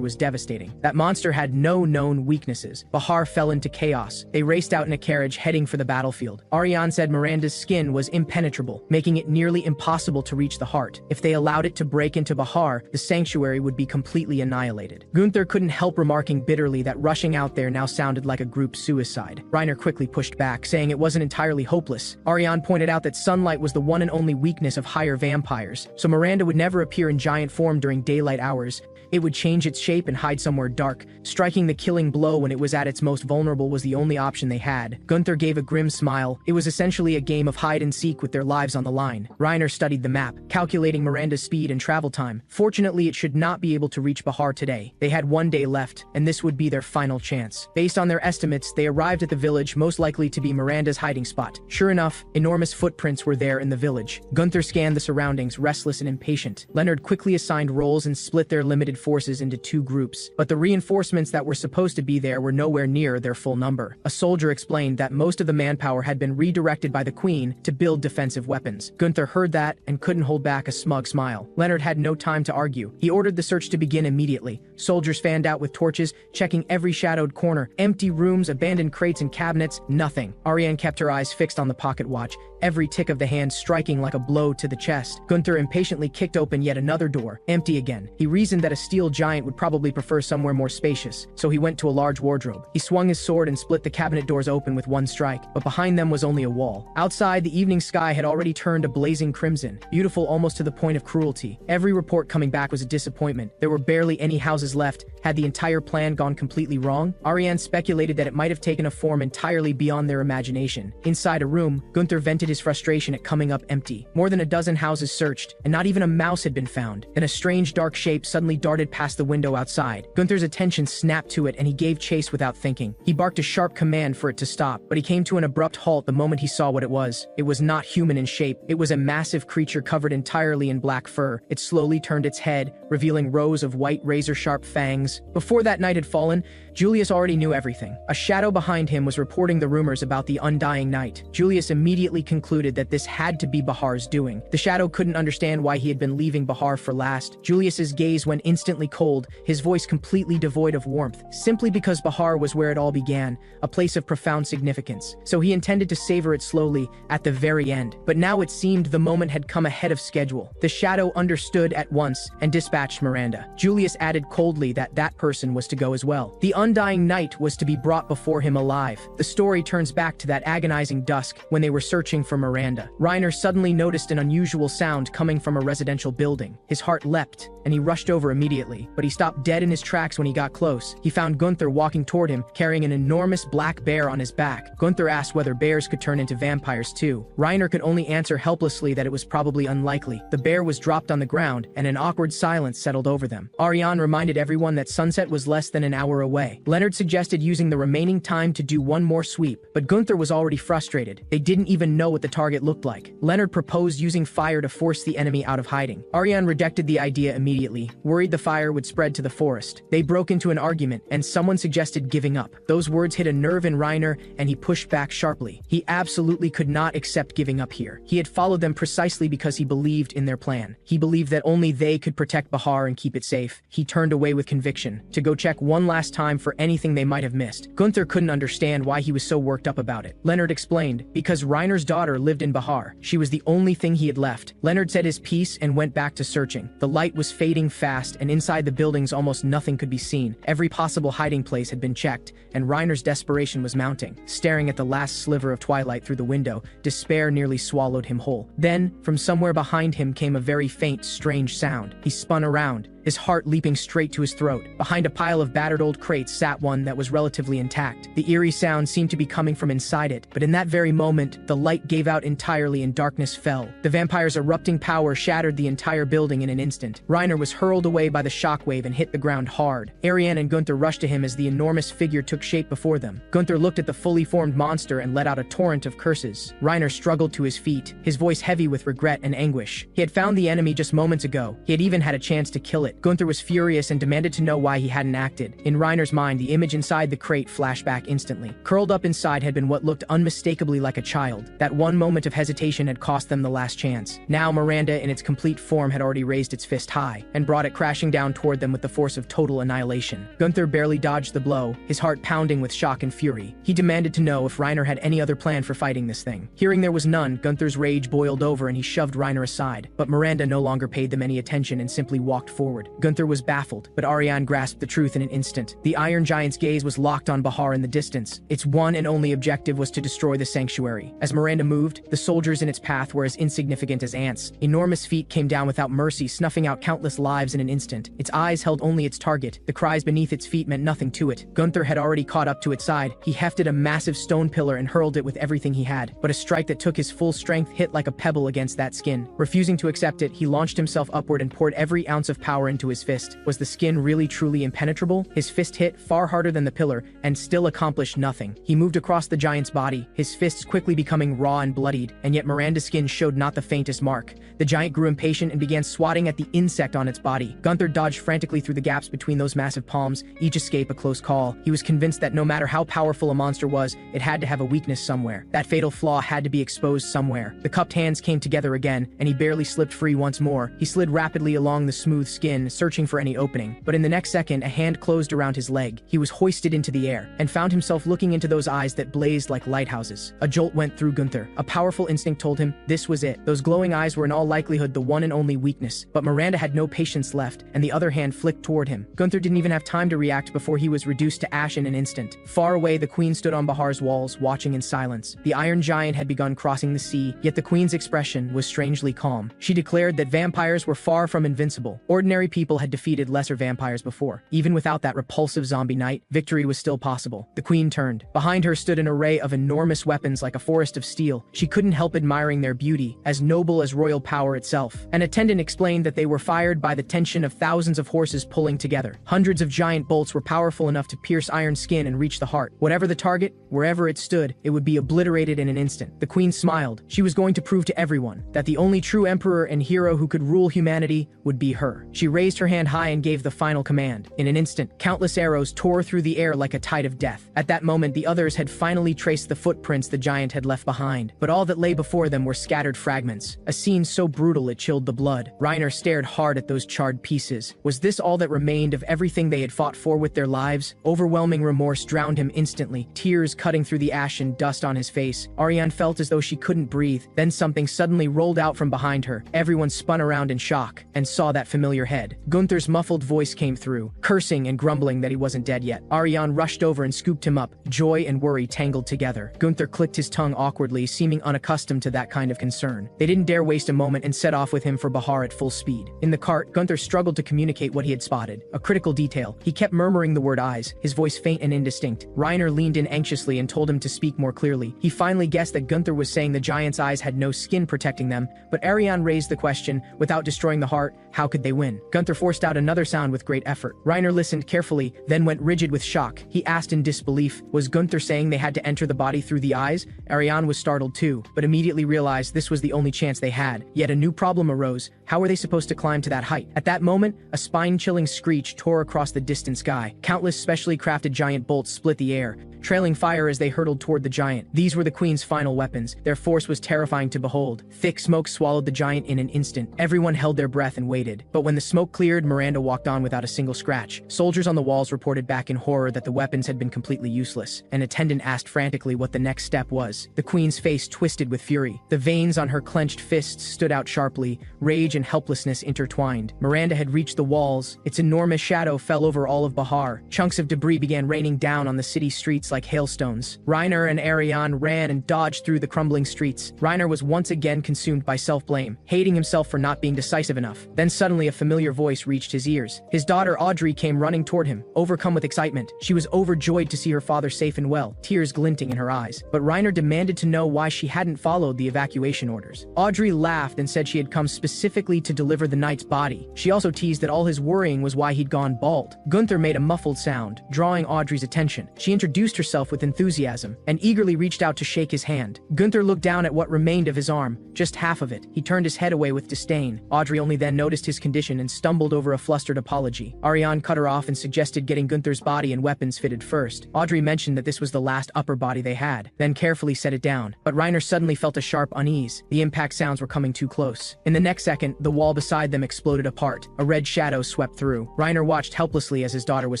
was devastating. That monster had no known weaknesses. Bahar fell into chaos. They raced out in a carriage heading for the battlefield. Ariane said Miranda's skin was impenetrable, making it nearly impossible to reach the heart. If they allowed it to break into Bahar, the sanctuary would be completely annihilated. Gunther couldn't help remarking bitterly that rushing out there now sounded like a group suicide. Reiner quickly pushed back, saying it wasn't entirely hopeless. Ariane pointed out that sunlight was the one and only weakness of higher vampires, so Miranda would never appear in giant form during daylight hours. It would change its shape and hide somewhere dark. Striking the killing blow when it was at its most vulnerable was the only option they had. Gunther gave a grim smile. It was essentially a game of hide and seek with their lives on the line. Reiner studied the map, calculating Miranda's speed and travel time. Fortunately, it should not be able to reach Bahar today. They had one day left, and this would be their final chance. Based on their estimates, they arrived at the village most likely to be Miranda's hiding spot. Sure enough, enormous footprints were there in the village. Gunther scanned the surroundings, restless and impatient. Leonard quickly assigned roles and split their limited forces into two groups, but the reinforcements that were supposed to be there were nowhere near their full number. A soldier explained that most of the manpower had been redirected by the queen to build defensive weapons. Gunther heard that and couldn't hold back a smug smile. Leonard had no time to argue. He ordered the search to begin immediately. Soldiers fanned out with torches, checking every shadowed corner, empty rooms, abandoned crates and cabinets, nothing. Ariane kept her eyes fixed on the pocket watch, every tick of the hand striking like a blow to the chest. Gunther impatiently kicked open yet another door, empty again. He reasoned that a steel giant would probably prefer somewhere more spacious, so he went to a large wardrobe. He swung his sword and split the cabinet doors open with one strike, but behind them was only a wall. Outside, the evening sky had already turned a blazing crimson, beautiful almost to the point of cruelty. Every report coming back was a disappointment. There were barely any houses left. Had the entire plan gone completely wrong? Ariane speculated that it might have taken a form entirely beyond their imagination. Inside a room, Gunther vented his frustration at coming up empty. More than a dozen houses searched, and not even a mouse had been found. Then a strange dark shape suddenly darted past the window outside. Gunther's attention snapped to it and he gave chase without thinking. He barked a sharp command for it to stop, but he came to an abrupt halt the moment he saw what it was. It was not human in shape. It was a massive creature covered entirely in black fur. It slowly turned its head, revealing rows of white razor-sharp fangs things. Before that night had fallen, Julius already knew everything. A shadow behind him was reporting the rumors about the undying night. Julius immediately concluded that this had to be Bahar's doing. The shadow couldn't understand why he had been leaving Bahar for last. Julius's gaze went instantly cold, his voice completely devoid of warmth, simply because Bahar was where it all began, a place of profound significance. So he intended to savor it slowly, at the very end. But now it seemed the moment had come ahead of schedule. The shadow understood at once and dispatched Miranda. Julius added coldly that that person was to go as well. The undying night was to be brought before him alive. The story turns back to that agonizing dusk when they were searching for Miranda. Reiner suddenly noticed an unusual sound coming from a residential building. His heart leapt, and he rushed over immediately, but he stopped dead in his tracks when he got close. He found Gunther walking toward him, carrying an enormous black bear on his back. Gunther asked whether bears could turn into vampires too. Reiner could only answer helplessly that it was probably unlikely. The bear was dropped on the ground, and an awkward silence settled over them. Ariane reminded everyone that sunset was less than an hour away. Leonard suggested using the remaining time to do one more sweep, but Gunther was already frustrated. They didn't even know what the target looked like. Leonard proposed using fire to force the enemy out of hiding. Ariane rejected the idea immediately, worried the fire would spread to the forest. They broke into an argument, and someone suggested giving up. Those words hit a nerve in Reiner, and he pushed back sharply. He absolutely could not accept giving up here. He had followed them precisely because he believed in their plan. He believed that only they could protect Bahar and keep it safe. He turned away with conviction, to go check one last time for anything they might have missed. Gunther couldn't understand why he was so worked up about it. Leonard explained, because Reiner's daughter lived in Bahar. She was the only thing he had left. Leonard said his piece and went back to searching. The light was fading fast, and inside the buildings almost nothing could be seen. Every possible hiding place had been checked, and Reiner's desperation was mounting. Staring at the last sliver of twilight through the window, despair nearly swallowed him whole. Then, from somewhere behind him came a very faint, strange sound. He spun around, his heart leaping straight to his throat. Behind a pile of battered old crates sat one that was relatively intact. The eerie sound seemed to be coming from inside it, but in that very moment, the light gave out entirely and darkness fell. The vampire's erupting power shattered the entire building in an instant. Reiner was hurled away by the shockwave and hit the ground hard. Ariane and Gunther rushed to him as the enormous figure took shape before them. Gunther looked at the fully formed monster and let out a torrent of curses. Reiner struggled to his feet, his voice heavy with regret and anguish. He had found the enemy just moments ago. He had even had a chance to kill it. Gunther was furious and demanded to know why he hadn't acted. In Reiner's mind, the image inside the crate flashed back instantly. Curled up inside had been what looked unmistakably like a child. That one moment of hesitation had cost them the last chance. Now Miranda in its complete form had already raised its fist high and brought it crashing down toward them with the force of total annihilation. Gunther barely dodged the blow, his heart pounding with shock and fury. He demanded to know if Reiner had any other plan for fighting this thing. Hearing there was none, Gunther's rage boiled over and he shoved Reiner aside. But Miranda no longer paid them any attention and simply walked forward. Gunther was baffled, but Ariane grasped the truth in an instant. The Iron Giant's gaze was locked on Bahar in the distance. Its one and only objective was to destroy the sanctuary. As Miranda moved, the soldiers in its path were as insignificant as ants. Enormous feet came down without mercy, snuffing out countless lives in an instant. Its eyes held only its target. The cries beneath its feet meant nothing to it. Gunther had already caught up to its side. He hefted a massive stone pillar and hurled it with everything he had. But a strike that took his full strength hit like a pebble against that skin. Refusing to accept it, he launched himself upward and poured every ounce of power into his fist. Was the skin really truly impenetrable? His fist hit far harder than the pillar and still accomplished nothing. He moved across the giant's body, his fists quickly becoming raw and bloodied, and yet Miranda's skin showed not the faintest mark. The giant grew impatient and began swatting at the insect on its body. Gunther dodged frantically through the gaps between those massive palms, each escape a close call. He was convinced that no matter how powerful a monster was, it had to have a weakness somewhere. That fatal flaw had to be exposed somewhere. The cupped hands came together again, and he barely slipped free once more. He slid rapidly along the smooth skin, searching for any opening. But in the next second, a hand closed around his leg. He was hoisted into the air, and found himself looking into those eyes that blazed like lighthouses. A jolt went through Gunther. A powerful instinct told him this was it. Those glowing eyes were in all likelihood the one and only weakness. But Miranda had no patience left, and the other hand flicked toward him. Gunther didn't even have time to react before he was reduced to ash in an instant. Far away, the queen stood on Bahar's walls, watching in silence. The Iron Giant had begun crossing the sea, yet the queen's expression was strangely calm. She declared that vampires were far from invincible. Ordinary people had defeated lesser vampires before. Even without that repulsive zombie knight, victory was still possible. The queen turned. Behind her stood an array of enormous weapons like a forest of steel. She couldn't help admiring their beauty, as noble as royal power itself. An attendant explained that they were fired by the tension of thousands of horses pulling together. Hundreds of giant bolts were powerful enough to pierce iron skin and reach the heart. Whatever the target, wherever it stood, it would be obliterated in an instant. The queen smiled. She was going to prove to everyone that the only true emperor and hero who could rule humanity would be her. She raised raised her hand high and gave the final command. In an instant, countless arrows tore through the air like a tide of death. At that moment, the others had finally traced the footprints the giant had left behind, but all that lay before them were scattered fragments. A scene so brutal it chilled the blood. Reiner stared hard at those charred pieces. Was this all that remained of everything they had fought for with their lives? Overwhelming remorse drowned him instantly, tears cutting through the ash and dust on his face. Ariane felt as though she couldn't breathe. Then something suddenly rolled out from behind her. Everyone spun around in shock and saw that familiar head. Gunther's muffled voice came through, cursing and grumbling that he wasn't dead yet. Ariane rushed over and scooped him up, joy and worry tangled together. Gunther clicked his tongue awkwardly, seeming unaccustomed to that kind of concern. They didn't dare waste a moment and set off with him for Bahar at full speed. In the cart, Gunther struggled to communicate what he had spotted. A critical detail. He kept murmuring the word eyes, his voice faint and indistinct. Reiner leaned in anxiously and told him to speak more clearly. He finally guessed that Gunther was saying the giant's eyes had no skin protecting them, but Ariane raised the question, without destroying the heart, how could they win? Gunther forced out another sound with great effort. Reiner listened carefully, then went rigid with shock. He asked in disbelief, was Gunther saying they had to enter the body through the eyes? Ariane was startled too, but immediately realized this was the only chance they had. Yet a new problem arose. How were they supposed to climb to that height? At that moment, a spine-chilling screech tore across the distant sky. Countless specially crafted giant bolts split the air, trailing fire as they hurtled toward the giant. These were the Queen's final weapons. Their force was terrifying to behold. Thick smoke swallowed the giant in an instant. Everyone held their breath and waited. But when the smoke cleared, Miranda walked on without a single scratch. Soldiers on the walls reported back in horror that the weapons had been completely useless. An attendant asked frantically what the next step was. The Queen's face twisted with fury. The veins on her clenched fists stood out sharply, rage and helplessness intertwined. Miranda had reached the walls. Its enormous shadow fell over all of Bahar. Chunks of debris began raining down on the city streets like hailstones. Reiner and Ariane ran and dodged through the crumbling streets. Reiner was once again consumed by self-blame, hating himself for not being decisive enough. Then suddenly a familiar voice reached his ears. His daughter Audrey came running toward him, overcome with excitement. She was overjoyed to see her father safe and well, tears glinting in her eyes. But Reiner demanded to know why she hadn't followed the evacuation orders. Audrey laughed and said she had come specifically to deliver the knight's body. She also teased that all his worrying was why he'd gone bald. Gunther made a muffled sound, drawing Audrey's attention. She introduced herself with enthusiasm and eagerly reached out to shake his hand. Gunther looked down at what remained of his arm, just half of it. He turned his head away with disdain. Audrey only then noticed his condition and stumbled over a flustered apology. Ariane cut her off and suggested getting Gunther's body and weapons fitted first. Audrey mentioned that this was the last upper body they had, then carefully set it down. But Reiner suddenly felt a sharp unease. The impact sounds were coming too close. In the next second, the wall beside them exploded apart. A red shadow swept through. Reiner watched helplessly as his daughter was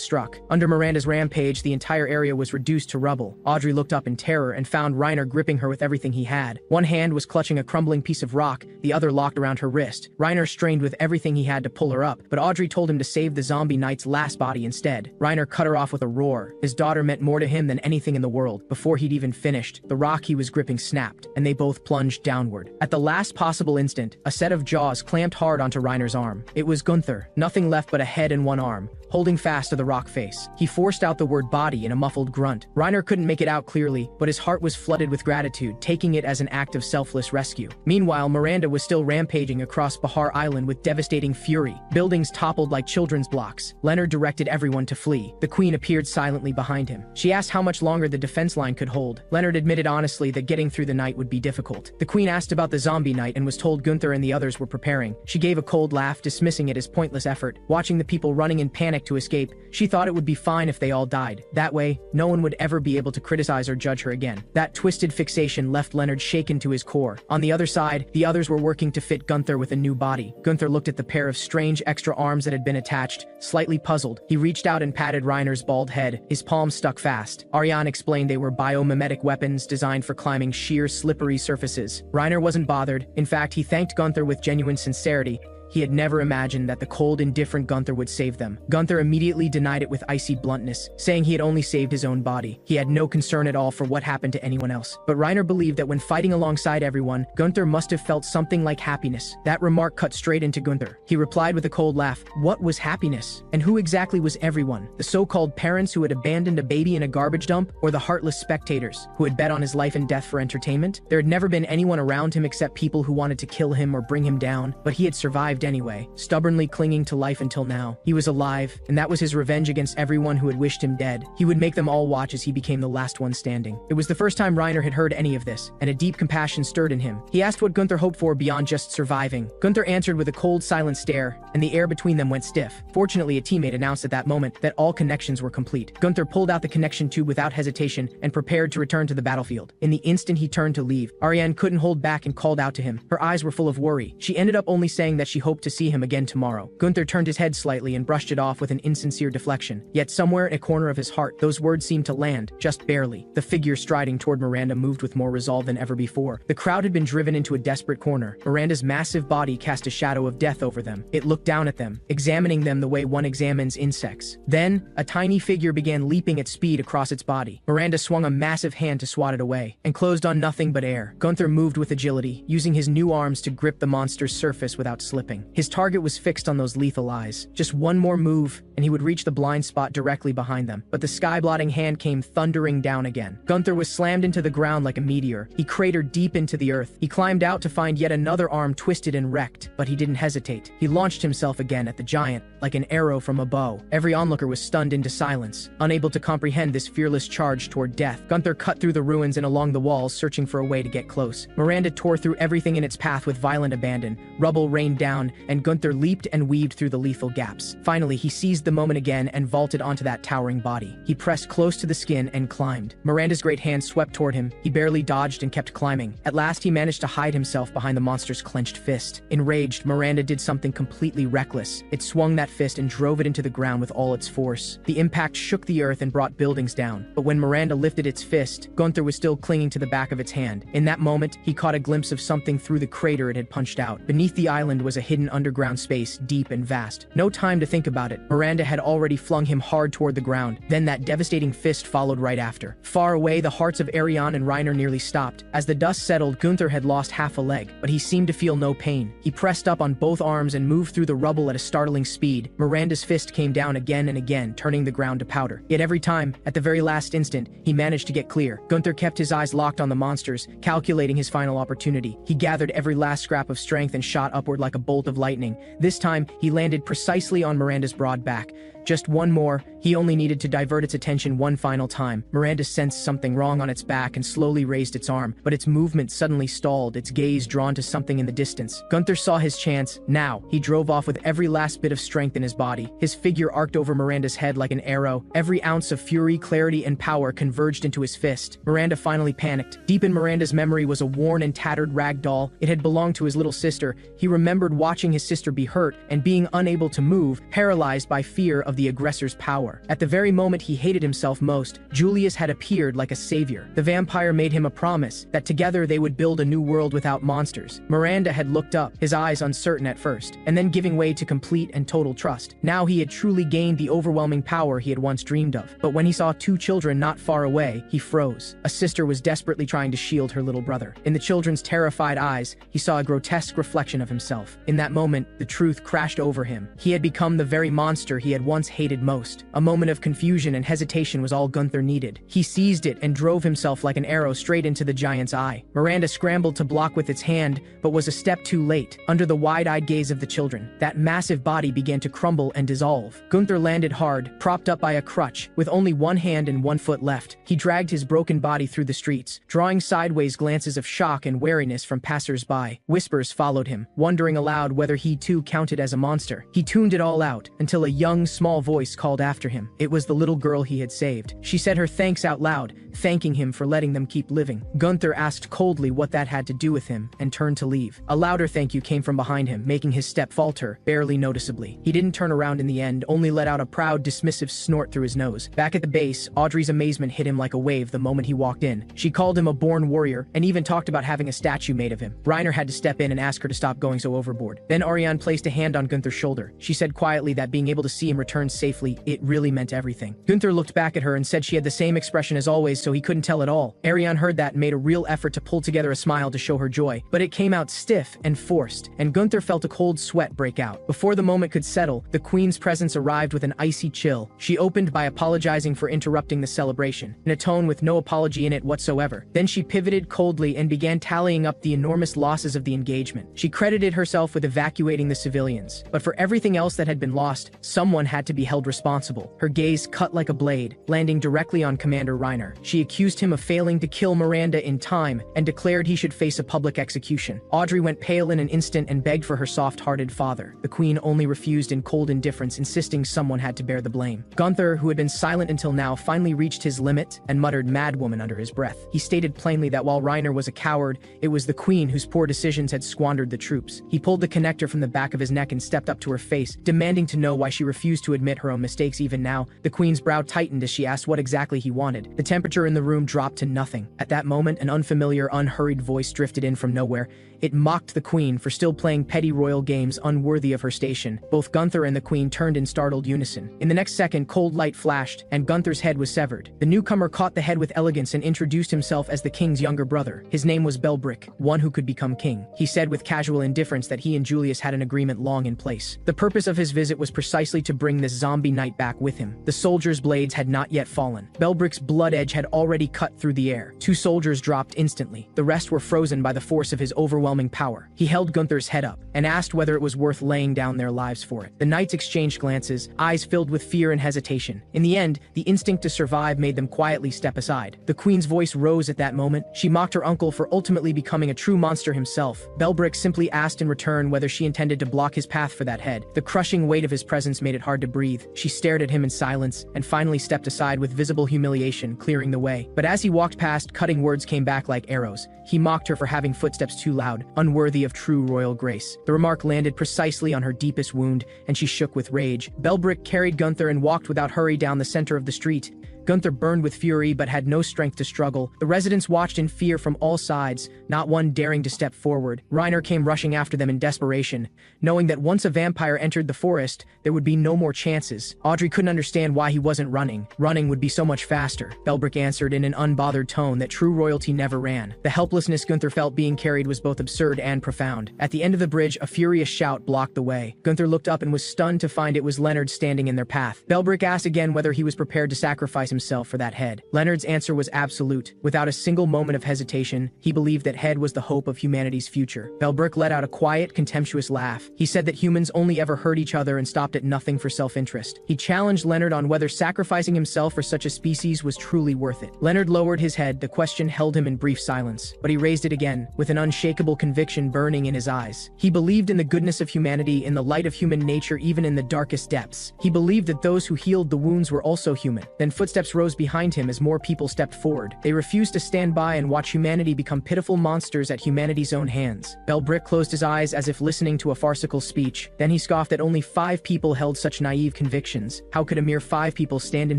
struck. Under Miranda's rampage, the entire area was reduced to rubble. Audrey looked up in terror and found Reiner gripping her with everything he had. One hand was clutching a crumbling piece of rock, the other locked around her wrist. Reiner strained with everything he had to pull her up, but Audrey told him to save the zombie knight's last body instead. Reiner cut her off with a roar. His daughter meant more to him than anything in the world. Before he'd even finished, the rock he was gripping snapped, and they both plunged downward. At the last possible instant, a set of jaws clamped hard onto Reiner's arm. It was Gunther, nothing left but a head and one arm, holding fast to the rock face. He forced out the word body in a muffled grunt. Reiner couldn't make it out clearly, but his heart was flooded with gratitude, taking it as an act of selfless rescue. Meanwhile, Miranda was still rampaging across Bahar Island with devastating fury. Buildings toppled like children's blocks. Leonard directed everyone to flee. The Queen appeared silently behind him. She asked how much longer the defense line could hold. Leonard admitted honestly that getting through the night would be difficult. The Queen asked about the zombie night and was told Gunther and the others were preparing. She gave a cold laugh, dismissing it as pointless effort. Watching the people running in panic to escape, she thought it would be fine if they all died. That way, no one would ever be able to criticize or judge her again. That twisted fixation left Leonard shaken to his core. On the other side, the others were working to fit Gunther with a new body. Gunther looked at the pair of strange extra arms that had been attached, slightly puzzled. He reached out and patted Reiner's bald head. His palms stuck fast. Ariane explained they were biomimetic weapons designed for climbing sheer, slippery surfaces. Reiner wasn't bothered. In fact, he thanked Gunther with genuine sincerity. He had never imagined that the cold, indifferent Gunther would save them. Gunther immediately denied it with icy bluntness, saying he had only saved his own body. He had no concern at all for what happened to anyone else. But Reiner believed that when fighting alongside everyone, Gunther must have felt something like happiness. That remark cut straight into Gunther. He replied with a cold laugh. What was happiness? And who exactly was everyone? The so-called parents who had abandoned a baby in a garbage dump, or the heartless spectators who had bet on his life and death for entertainment? There had never been anyone around him except people who wanted to kill him or bring him down, but he had survived lived anyway, stubbornly clinging to life until now. He was alive, and that was his revenge against everyone who had wished him dead. He would make them all watch as he became the last one standing. It was the first time Reiner had heard any of this, and a deep compassion stirred in him. He asked what Gunther hoped for beyond just surviving. Gunther answered with a cold, silent stare, and the air between them went stiff. Fortunately, a teammate announced at that moment that all connections were complete. Gunther pulled out the connection tube without hesitation and prepared to return to the battlefield. In the instant he turned to leave, Ariane couldn't hold back and called out to him. Her eyes were full of worry. She ended up only saying that she hoped to see him again tomorrow. Gunther turned his head slightly and brushed it off with an insincere deflection. Yet somewhere in a corner of his heart, those words seemed to land, just barely. The figure striding toward Miranda moved with more resolve than ever before. The crowd had been driven into a desperate corner. Miranda's massive body cast a shadow of death over them. It looked down at them, examining them the way one examines insects. Then, a tiny figure began leaping at speed across its body. Miranda swung a massive hand to swat it away, and closed on nothing but air. Gunther moved with agility, using his new arms to grip the monster's surface without slipping. His target was fixed on those lethal eyes. Just one more move, and he would reach the blind spot directly behind them. But the sky-blotting hand came thundering down again. Gunther was slammed into the ground like a meteor. He cratered deep into the earth. He climbed out to find yet another arm twisted and wrecked, but he didn't hesitate. He launched himself again at the giant, like an arrow from a bow. Every onlooker was stunned into silence, unable to comprehend this fearless charge toward death. Gunther cut through the ruins and along the walls, searching for a way to get close. Miranda tore through everything in its path with violent abandon. Rubble rained down, and Gunther leaped and weaved through the lethal gaps. Finally, he seized the moment again and vaulted onto that towering body. He pressed close to the skin and climbed. Miranda's great hand swept toward him. He barely dodged and kept climbing. At last, he managed to hide himself behind the monster's clenched fist. Enraged, Miranda did something completely reckless. It swung that fist and drove it into the ground with all its force. The impact shook the earth and brought buildings down. But when Miranda lifted its fist, Gunther was still clinging to the back of its hand. In that moment, he caught a glimpse of something through the crater it had punched out. Beneath the island was a hidden underground space, deep and vast. No time to think about it. Miranda had already flung him hard toward the ground. Then that devastating fist followed right after. Far away, the hearts of Ariane and Reiner nearly stopped. As the dust settled, Gunther had lost half a leg, but he seemed to feel no pain. He pressed up on both arms and moved through the rubble at a startling speed. Miranda's fist came down again and again, turning the ground to powder. Yet every time, at the very last instant, he managed to get clear. Gunther kept his eyes locked on the monsters, calculating his final opportunity. He gathered every last scrap of strength and shot upward like a bolt of lightning. This time, he landed precisely on Miranda's broad back. Just one more, he only needed to divert its attention one final time. Miranda sensed something wrong on its back and slowly raised its arm, but its movement suddenly stalled, its gaze drawn to something in the distance. Gunther saw his chance. Now, he drove off with every last bit of strength in his body. His figure arced over Miranda's head like an arrow. Every ounce of fury, clarity, and power converged into his fist. Miranda finally panicked. Deep in Miranda's memory was a worn and tattered rag doll. It had belonged to his little sister. He remembered watching his sister be hurt and being unable to move, paralyzed by fear of the aggressor's power. At the very moment he hated himself most, Julius had appeared like a savior. The vampire made him a promise that together they would build a new world without monsters. Miranda had looked up, his eyes uncertain at first, and then giving way to complete and total trust. Now he had truly gained the overwhelming power he had once dreamed of. But when he saw two children not far away, he froze. A sister was desperately trying to shield her little brother. In the children's terrified eyes, he saw a grotesque reflection of himself. In that moment, the truth crashed over him. He had become the very monster he had once hated most. A moment of confusion and hesitation was all Gunther needed. He seized it and drove himself like an arrow straight into the giant's eye. Miranda scrambled to block with its hand, but was a step too late. Under the wide-eyed gaze of the children, that massive body began to crumble and dissolve. Gunther landed hard, propped up by a crutch, with only one hand and one foot left. He dragged his broken body through the streets, drawing sideways glances of shock and wariness from passers-by. Whispers followed him, wondering aloud whether he too counted as a monster. He tuned it all out, until a young, small voice called after him. It was the little girl he had saved. She said her thanks out loud, thanking him for letting them keep living. Gunther asked coldly what that had to do with him, and turned to leave. A louder thank you came from behind him, making his step falter, barely noticeably. He didn't turn around in the end, only let out a proud, dismissive snort through his nose. Back at the base, Audrey's amazement hit him like a wave the moment he walked in. She called him a born warrior, and even talked about having a statue made of him. Reiner had to step in and ask her to stop going so overboard. Then Ariane placed a hand on Gunther's shoulder. She said quietly that being able to see him return safely, it really meant everything. Gunther looked back at her and said she had the same expression as always, so he couldn't tell at all. Ariane heard that and made a real effort to pull together a smile to show her joy, but it came out stiff and forced, and Gunther felt a cold sweat break out. Before the moment could settle, the queen's presence arrived with an icy chill. She opened by apologizing for interrupting the celebration, in a tone with no apology in it whatsoever. Then she pivoted coldly and began tallying up the enormous losses of the engagement. She credited herself with evacuating the civilians, but for everything else that had been lost, someone had to be held responsible. Her gaze cut like a blade, landing directly on Commander Reiner. She accused him of failing to kill Miranda in time and declared he should face a public execution. Audrey went pale in an instant and begged for her soft-hearted father. The queen only refused in cold indifference, insisting someone had to bear the blame. Gunther, who had been silent until now, finally reached his limit and muttered "madwoman" under his breath. He stated plainly that while Reiner was a coward, it was the queen whose poor decisions had squandered the troops. He pulled the connector from the back of his neck and stepped up to her face, demanding to know why she refused to admit her own mistakes even now. The queen's brow tightened as she asked what exactly he wanted. The temperature in the room dropped to nothing. At that moment, an unfamiliar, unhurried voice drifted in from nowhere. It mocked the queen for still playing petty royal games unworthy of her station. Both Gunther and the queen turned in startled unison. In the next second, cold light flashed, and Gunther's head was severed. The newcomer caught the head with elegance and introduced himself as the king's younger brother. His name was Belbrick, one who could become king. He said with casual indifference that he and Julius had an agreement long in place. The purpose of his visit was precisely to bring this zombie knight back with him. The soldiers' blades had not yet fallen. Belbrick's blood edge had already cut through the air. 2 soldiers dropped instantly. The rest were frozen by the force of his overwhelming power. He held Gunther's head up and asked whether it was worth laying down their lives for it. The knights exchanged glances, eyes filled with fear and hesitation. In the end, the instinct to survive made them quietly step aside. The queen's voice rose at that moment. She mocked her uncle for ultimately becoming a true monster himself. Belbrick simply asked in return whether she intended to block his path for that head. The crushing weight of his presence made it hard to breathe. She stared at him in silence and finally stepped aside with visible humiliation, clearing the way. But as he walked past, cutting words came back like arrows. He mocked her for having footsteps too loud, unworthy of true royal grace. The remark landed precisely on her deepest wound, and she shook with rage. Belbrick carried Gunther and walked without hurry down the center of the street. Gunther burned with fury but had no strength to struggle. The residents watched in fear from all sides, not one daring to step forward. Reiner came rushing after them in desperation, knowing that once a vampire entered the forest, there would be no more chances. Audrey couldn't understand why he wasn't running. Running would be so much faster. Belbrick answered in an unbothered tone that true royalty never ran. The helplessness Gunther felt being carried was both absurd and profound. At the end of the bridge, a furious shout blocked the way. Gunther looked up and was stunned to find it was Leonard standing in their path. Belbrick asked again whether he was prepared to sacrifice himself for that head. Leonard's answer was absolute. Without a single moment of hesitation, he believed that head was the hope of humanity's future. Belbrick let out a quiet, contemptuous laugh. He said that humans only ever hurt each other and stopped at nothing for self-interest. He challenged Leonard on whether sacrificing himself for such a species was truly worth it. Leonard lowered his head. The question held him in brief silence, but he raised it again, with an unshakable conviction burning in his eyes. He believed in the goodness of humanity, in the light of human nature, even in the darkest depths. He believed that those who healed the wounds were also human. Then footsteps rose behind him as more people stepped forward. They refused to stand by and watch humanity become pitiful monsters at humanity's own hands. Belbrick closed his eyes as if listening to a farcical speech. Then he scoffed that only 5 people held such naive convictions. How could a mere 5 people stand in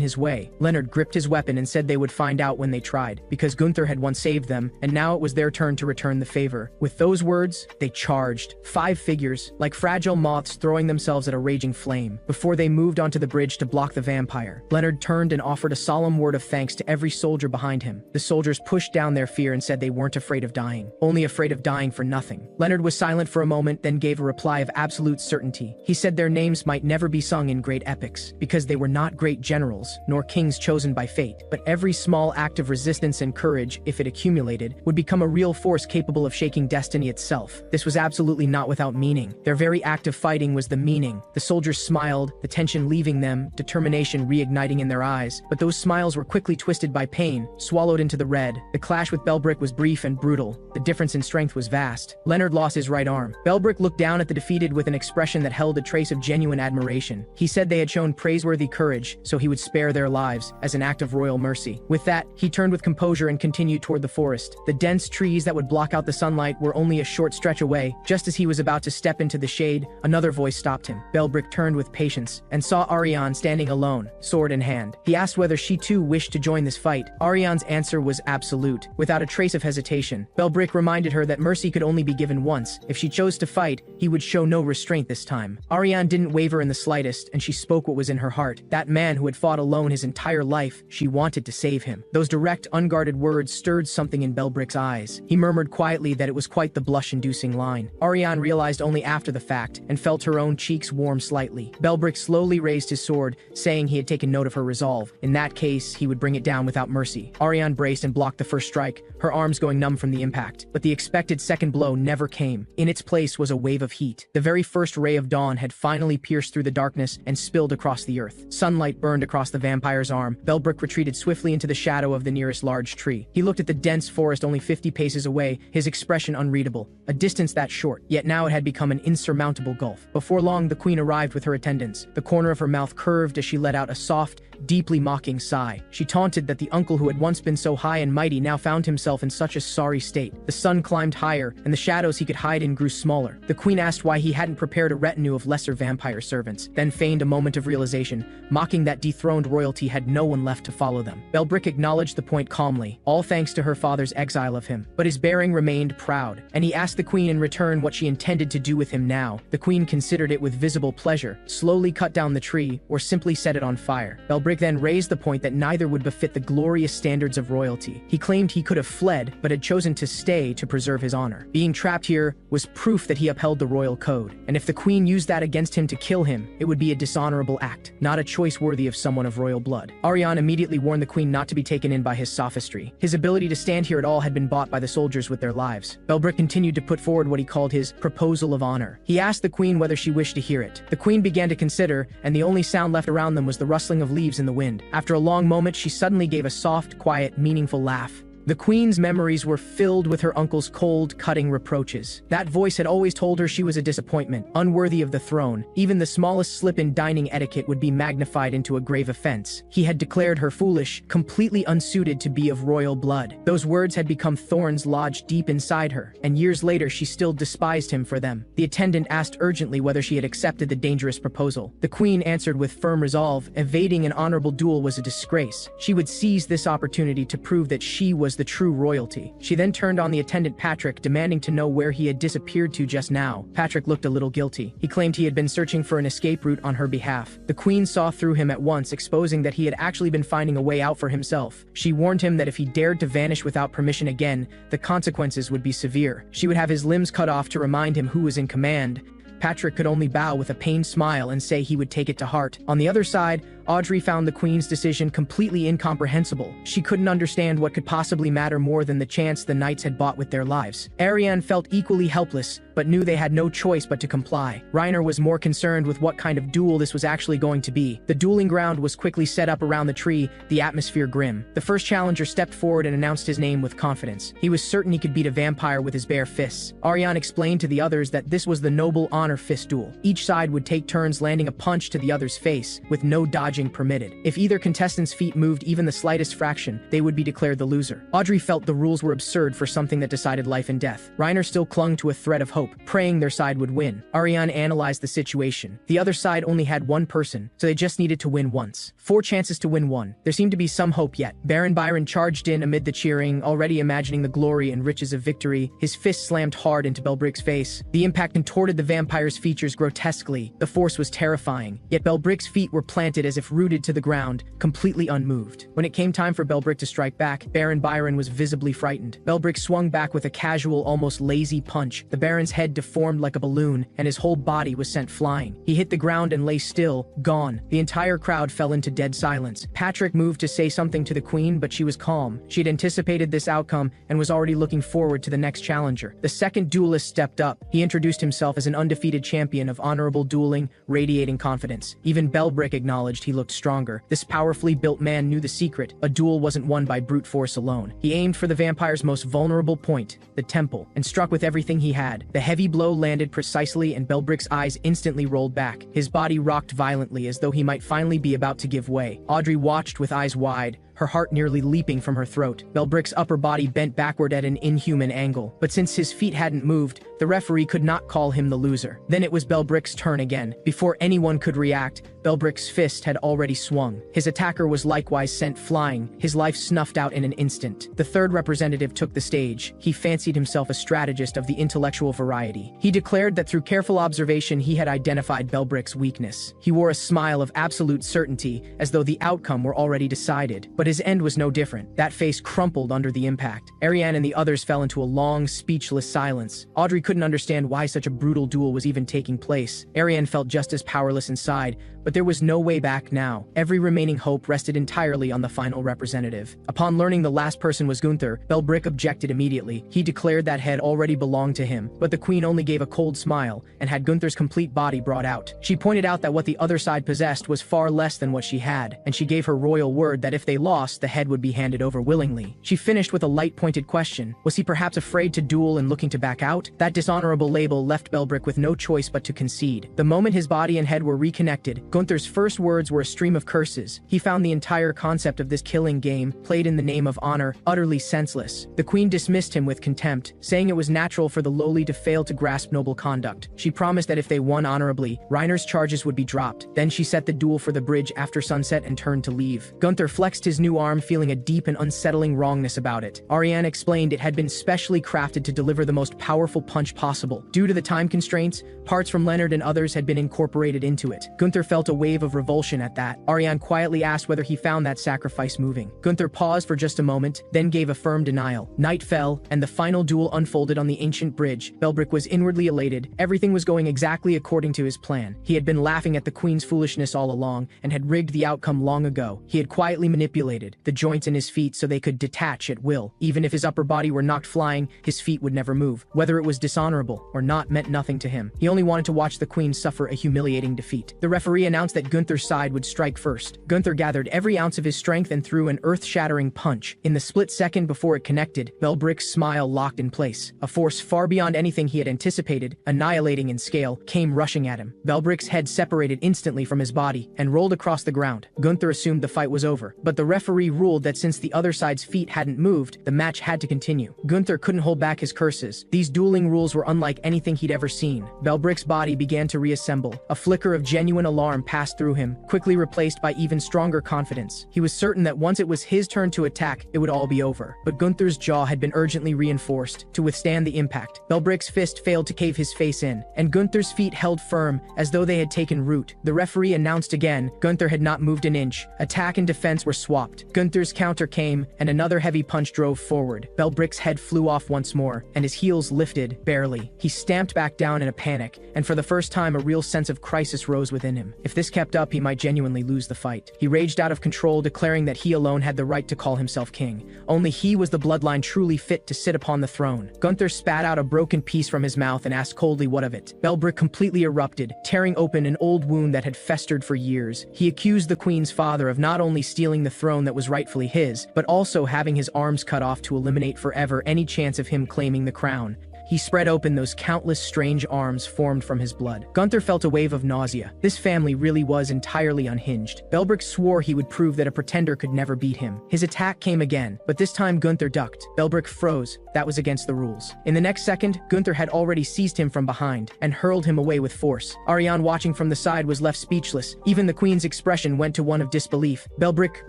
his way? Leonard gripped his weapon and said they would find out when they tried, because Gunther had once saved them, and now it was their turn to return the favor. With those words, they charged. 5 figures, like fragile moths throwing themselves at a raging flame, before they moved onto the bridge to block the vampire. Leonard turned and offered a solemn word of thanks to every soldier behind him. The soldiers pushed down their fear and said they weren't afraid of dying, only afraid of dying for nothing. Leonard was silent for a moment, then gave a reply of absolute certainty. He said their names might never be sung in great epics, because they were not great generals, nor kings chosen by fate, but every small act of resistance and courage, if it accumulated, would become a real force capable of shaking destiny itself. This was absolutely not without meaning. Their very act of fighting was the meaning. The soldiers smiled, the tension leaving them, determination reigniting in their eyes, but those smiles were quickly twisted by pain, swallowed into the red. The clash with Belbrick was brief and brutal. The difference in strength was vast. Leonard lost his right arm. Belbrick looked down at the defeated with an expression that held a trace of genuine admiration. He said they had shown praiseworthy courage, so he would spare their lives, as an act of royal mercy. With that, he turned with composure and continued toward the forest. The dense trees that would block out the sunlight were only a short stretch away. Just as he was about to step into the shade, another voice stopped him. Belbrick turned with patience, and saw Ariane standing alone, sword in hand. He asked whether whether she too wished to join this fight. Ariane's answer was absolute. Without a trace of hesitation, Belbrick reminded her that mercy could only be given once. If she chose to fight, he would show no restraint this time. Ariane didn't waver in the slightest, and she spoke what was in her heart. That man who had fought alone his entire life, she wanted to save him. Those direct, unguarded words stirred something in Belbrick's eyes. He murmured quietly that it was quite the blush-inducing line. Ariane realized only after the fact, and felt her own cheeks warm slightly. Belbrick slowly raised his sword, saying he had taken note of her resolve. In that case, he would bring it down without mercy. Ariane braced and blocked the first strike, her arms going numb from the impact. But the expected second blow never came. In its place was a wave of heat. The very first ray of dawn had finally pierced through the darkness and spilled across the earth. Sunlight burned across the vampire's arm. Belbrick retreated swiftly into the shadow of the nearest large tree. He looked at the dense forest only 50 paces away, his expression unreadable. A distance that short, yet now it had become an insurmountable gulf. Before long, the queen arrived with her attendants. The corner of her mouth curved as she let out a soft, deeply mocking sigh. She taunted that the uncle who had once been so high and mighty now found himself in such a sorry state. The sun climbed higher, and the shadows he could hide in grew smaller. The queen asked why he hadn't prepared a retinue of lesser vampire servants, then feigned a moment of realization, mocking that dethroned royalty had no one left to follow them. Belbrick acknowledged the point calmly, all thanks to her father's exile of him. But his bearing remained proud, and he asked the queen in return what she intended to do with him now. The queen considered it with visible pleasure, slowly cut down the tree, or simply set it on fire. Belbrick then raised the point that neither would befit the glorious standards of royalty. He claimed he could have fled, but had chosen to stay to preserve his honor. Being trapped here was proof that he upheld the royal code, and if the queen used that against him to kill him, it would be a dishonorable act, not a choice worthy of someone of royal blood. Ariane immediately warned the queen not to be taken in by his sophistry. His ability to stand here at all had been bought by the soldiers with their lives. Belbrick continued to put forward what he called his proposal of honor. He asked the queen whether she wished to hear it. The queen began to consider, and the only sound left around them was the rustling of leaves in the wind. After a long moment, she suddenly gave a soft, quiet, meaningful laugh. The queen's memories were filled with her uncle's cold, cutting reproaches. That voice had always told her she was a disappointment, unworthy of the throne. Even the smallest slip in dining etiquette would be magnified into a grave offense. He had declared her foolish, completely unsuited to be of royal blood. Those words had become thorns lodged deep inside her, and years later she still despised him for them. The attendant asked urgently whether she had accepted the dangerous proposal. The queen answered with firm resolve, evading an honorable duel was a disgrace. She would seize this opportunity to prove that she was the true royalty. She then turned on the attendant Patrick, demanding to know where he had disappeared to just now. Patrick looked a little guilty. He claimed he had been searching for an escape route on her behalf. The queen saw through him at once, exposing that he had actually been finding a way out for himself. She warned him that if he dared to vanish without permission again, the consequences would be severe. She would have his limbs cut off to remind him who was in command. Patrick could only bow with a pained smile and say he would take it to heart. On the other side, Audrey found the queen's decision completely incomprehensible. She couldn't understand what could possibly matter more than the chance the knights had bought with their lives. Ariane felt equally helpless, but knew they had no choice but to comply. Reiner was more concerned with what kind of duel this was actually going to be. The dueling ground was quickly set up around the tree, the atmosphere grim. The first challenger stepped forward and announced his name with confidence. He was certain he could beat a vampire with his bare fists. Ariane explained to the others that this was the noble honor fist duel. Each side would take turns landing a punch to the other's face, with no dodging permitted. If either contestant's feet moved even the slightest fraction, they would be declared the loser. Audrey felt the rules were absurd for something that decided life and death. Reiner still clung to a thread of hope, praying their side would win. Ariane analyzed the situation. The other side only had one person, so they just needed to win once. 4 chances to win 1. There seemed to be some hope yet. Baron Byron charged in amid the cheering, already imagining the glory and riches of victory. His fist slammed hard into Belbrick's face. The impact contorted the vampire's features grotesquely. The force was terrifying, yet Belbrick's feet were planted as if rooted to the ground, completely unmoved. When it came time for Belbrick to strike back, Baron Byron was visibly frightened. Belbrick swung back with a casual, almost lazy punch. The Baron's head deformed like a balloon, and his whole body was sent flying. He hit the ground and lay still, gone. The entire crowd fell into dead silence. Patrick moved to say something to the queen, but she was calm. She had anticipated this outcome and was already looking forward to the next challenger. The second duelist stepped up. He introduced himself as an undefeated champion of honorable dueling, radiating confidence. Even Belbrick acknowledged he looked stronger. This powerfully built man knew the secret. A duel wasn't won by brute force alone. He aimed for the vampire's most vulnerable point, the temple, and struck with everything he had. The heavy blow landed precisely, and Belbrick's eyes instantly rolled back. His body rocked violently as though he might finally be about to give way. Audrey watched with eyes wide, her heart nearly leaping from her throat. Belbrick's upper body bent backward at an inhuman angle, but since his feet hadn't moved, the referee could not call him the loser. Then it was Belbrick's turn again. Before anyone could react, Belbrick's fist had already swung. His attacker was likewise sent flying, his life snuffed out in an instant. The third representative took the stage. He fancied himself a strategist of the intellectual variety. He declared that through careful observation he had identified Belbrick's weakness. He wore a smile of absolute certainty, as though the outcome were already decided. But his end was no different. That face crumpled under the impact. Ariane and the others fell into a long, speechless silence. Audrey couldn't understand why such a brutal duel was even taking place. Ariane felt just as powerless inside, but there was no way back now. Every remaining hope rested entirely on the final representative. Upon learning the last person was Gunther, Belbrick objected immediately. He declared that head already belonged to him, but the queen only gave a cold smile and had Gunther's complete body brought out. She pointed out that what the other side possessed was far less than what she had, and she gave her royal word that if they lost, the head would be handed over willingly. She finished with a light-pointed question. Was he perhaps afraid to duel and looking to back out? That dishonorable label left Belbrick with no choice but to concede. The moment his body and head were reconnected, Gunther's first words were a stream of curses. He found the entire concept of this killing game, played in the name of honor, utterly senseless. The queen dismissed him with contempt, saying it was natural for the lowly to fail to grasp noble conduct. She promised that if they won honorably, Reiner's charges would be dropped. Then she set the duel for the bridge after sunset and turned to leave. Gunther flexed his new arm, feeling a deep and unsettling wrongness about it. Ariane explained it had been specially crafted to deliver the most powerful punch possible. Due to the time constraints, parts from Leonard and others had been incorporated into it. Gunther felt a wave of revulsion at that. Ariane quietly asked whether he found that sacrifice moving. Gunther paused for just a moment, then gave a firm denial. Night fell, and the final duel unfolded on the ancient bridge. Belbrick was inwardly elated. Everything was going exactly according to his plan. He had been laughing at the queen's foolishness all along, and had rigged the outcome long ago. He had quietly manipulated the joints in his feet so they could detach at will. Even if his upper body were knocked flying, his feet would never move. Whether it was dishonorable or not meant nothing to him. He only wanted to watch the queen suffer a humiliating defeat. The referee announced that Gunther's side would strike first. Gunther gathered every ounce of his strength and threw an earth-shattering punch. In the split second before it connected, Belbrick's smile locked in place. A force far beyond anything he had anticipated, annihilating in scale, came rushing at him. Belbrick's head separated instantly from his body and rolled across the ground. Gunther assumed the fight was over, but the referee ruled that since the other side's feet hadn't moved, the match had to continue. Gunther couldn't hold back his curses. These dueling rules were unlike anything he'd ever seen. Belbrick's body began to reassemble. A flicker of genuine alarm passed through him, quickly replaced by even stronger confidence. He was certain that once it was his turn to attack, it would all be over. But Gunther's jaw had been urgently reinforced to withstand the impact. Belbrick's fist failed to cave his face in, and Gunther's feet held firm as though they had taken root. The referee announced again. Gunther had not moved an inch. Attack and defense were swapped. Gunther's counter came, and another heavy punch drove forward. Belbrick's head flew off once more, and his heels lifted, barely. He stamped back down in a panic, and for the first time a real sense of crisis rose within him. If this kept up, he might genuinely lose the fight. He raged out of control, declaring that he alone had the right to call himself king. Only he was the bloodline truly fit to sit upon the throne. Gunther spat out a broken piece from his mouth and asked coldly what of it. Belbrick completely erupted, tearing open an old wound that had festered for years. He accused the queen's father of not only stealing the throne that was rightfully his, but also having his arms cut off to eliminate forever any chance of him claiming the crown. He spread open those countless strange arms formed from his blood. Gunther felt a wave of nausea. This family really was entirely unhinged. Belbrick swore he would prove that a pretender could never beat him. His attack came again, but this time Gunther ducked. Belbrick froze. That was against the rules. In the next second, Gunther had already seized him from behind and hurled him away with force. Ariane, watching from the side, was left speechless. Even the queen's expression went to one of disbelief. Belbrick,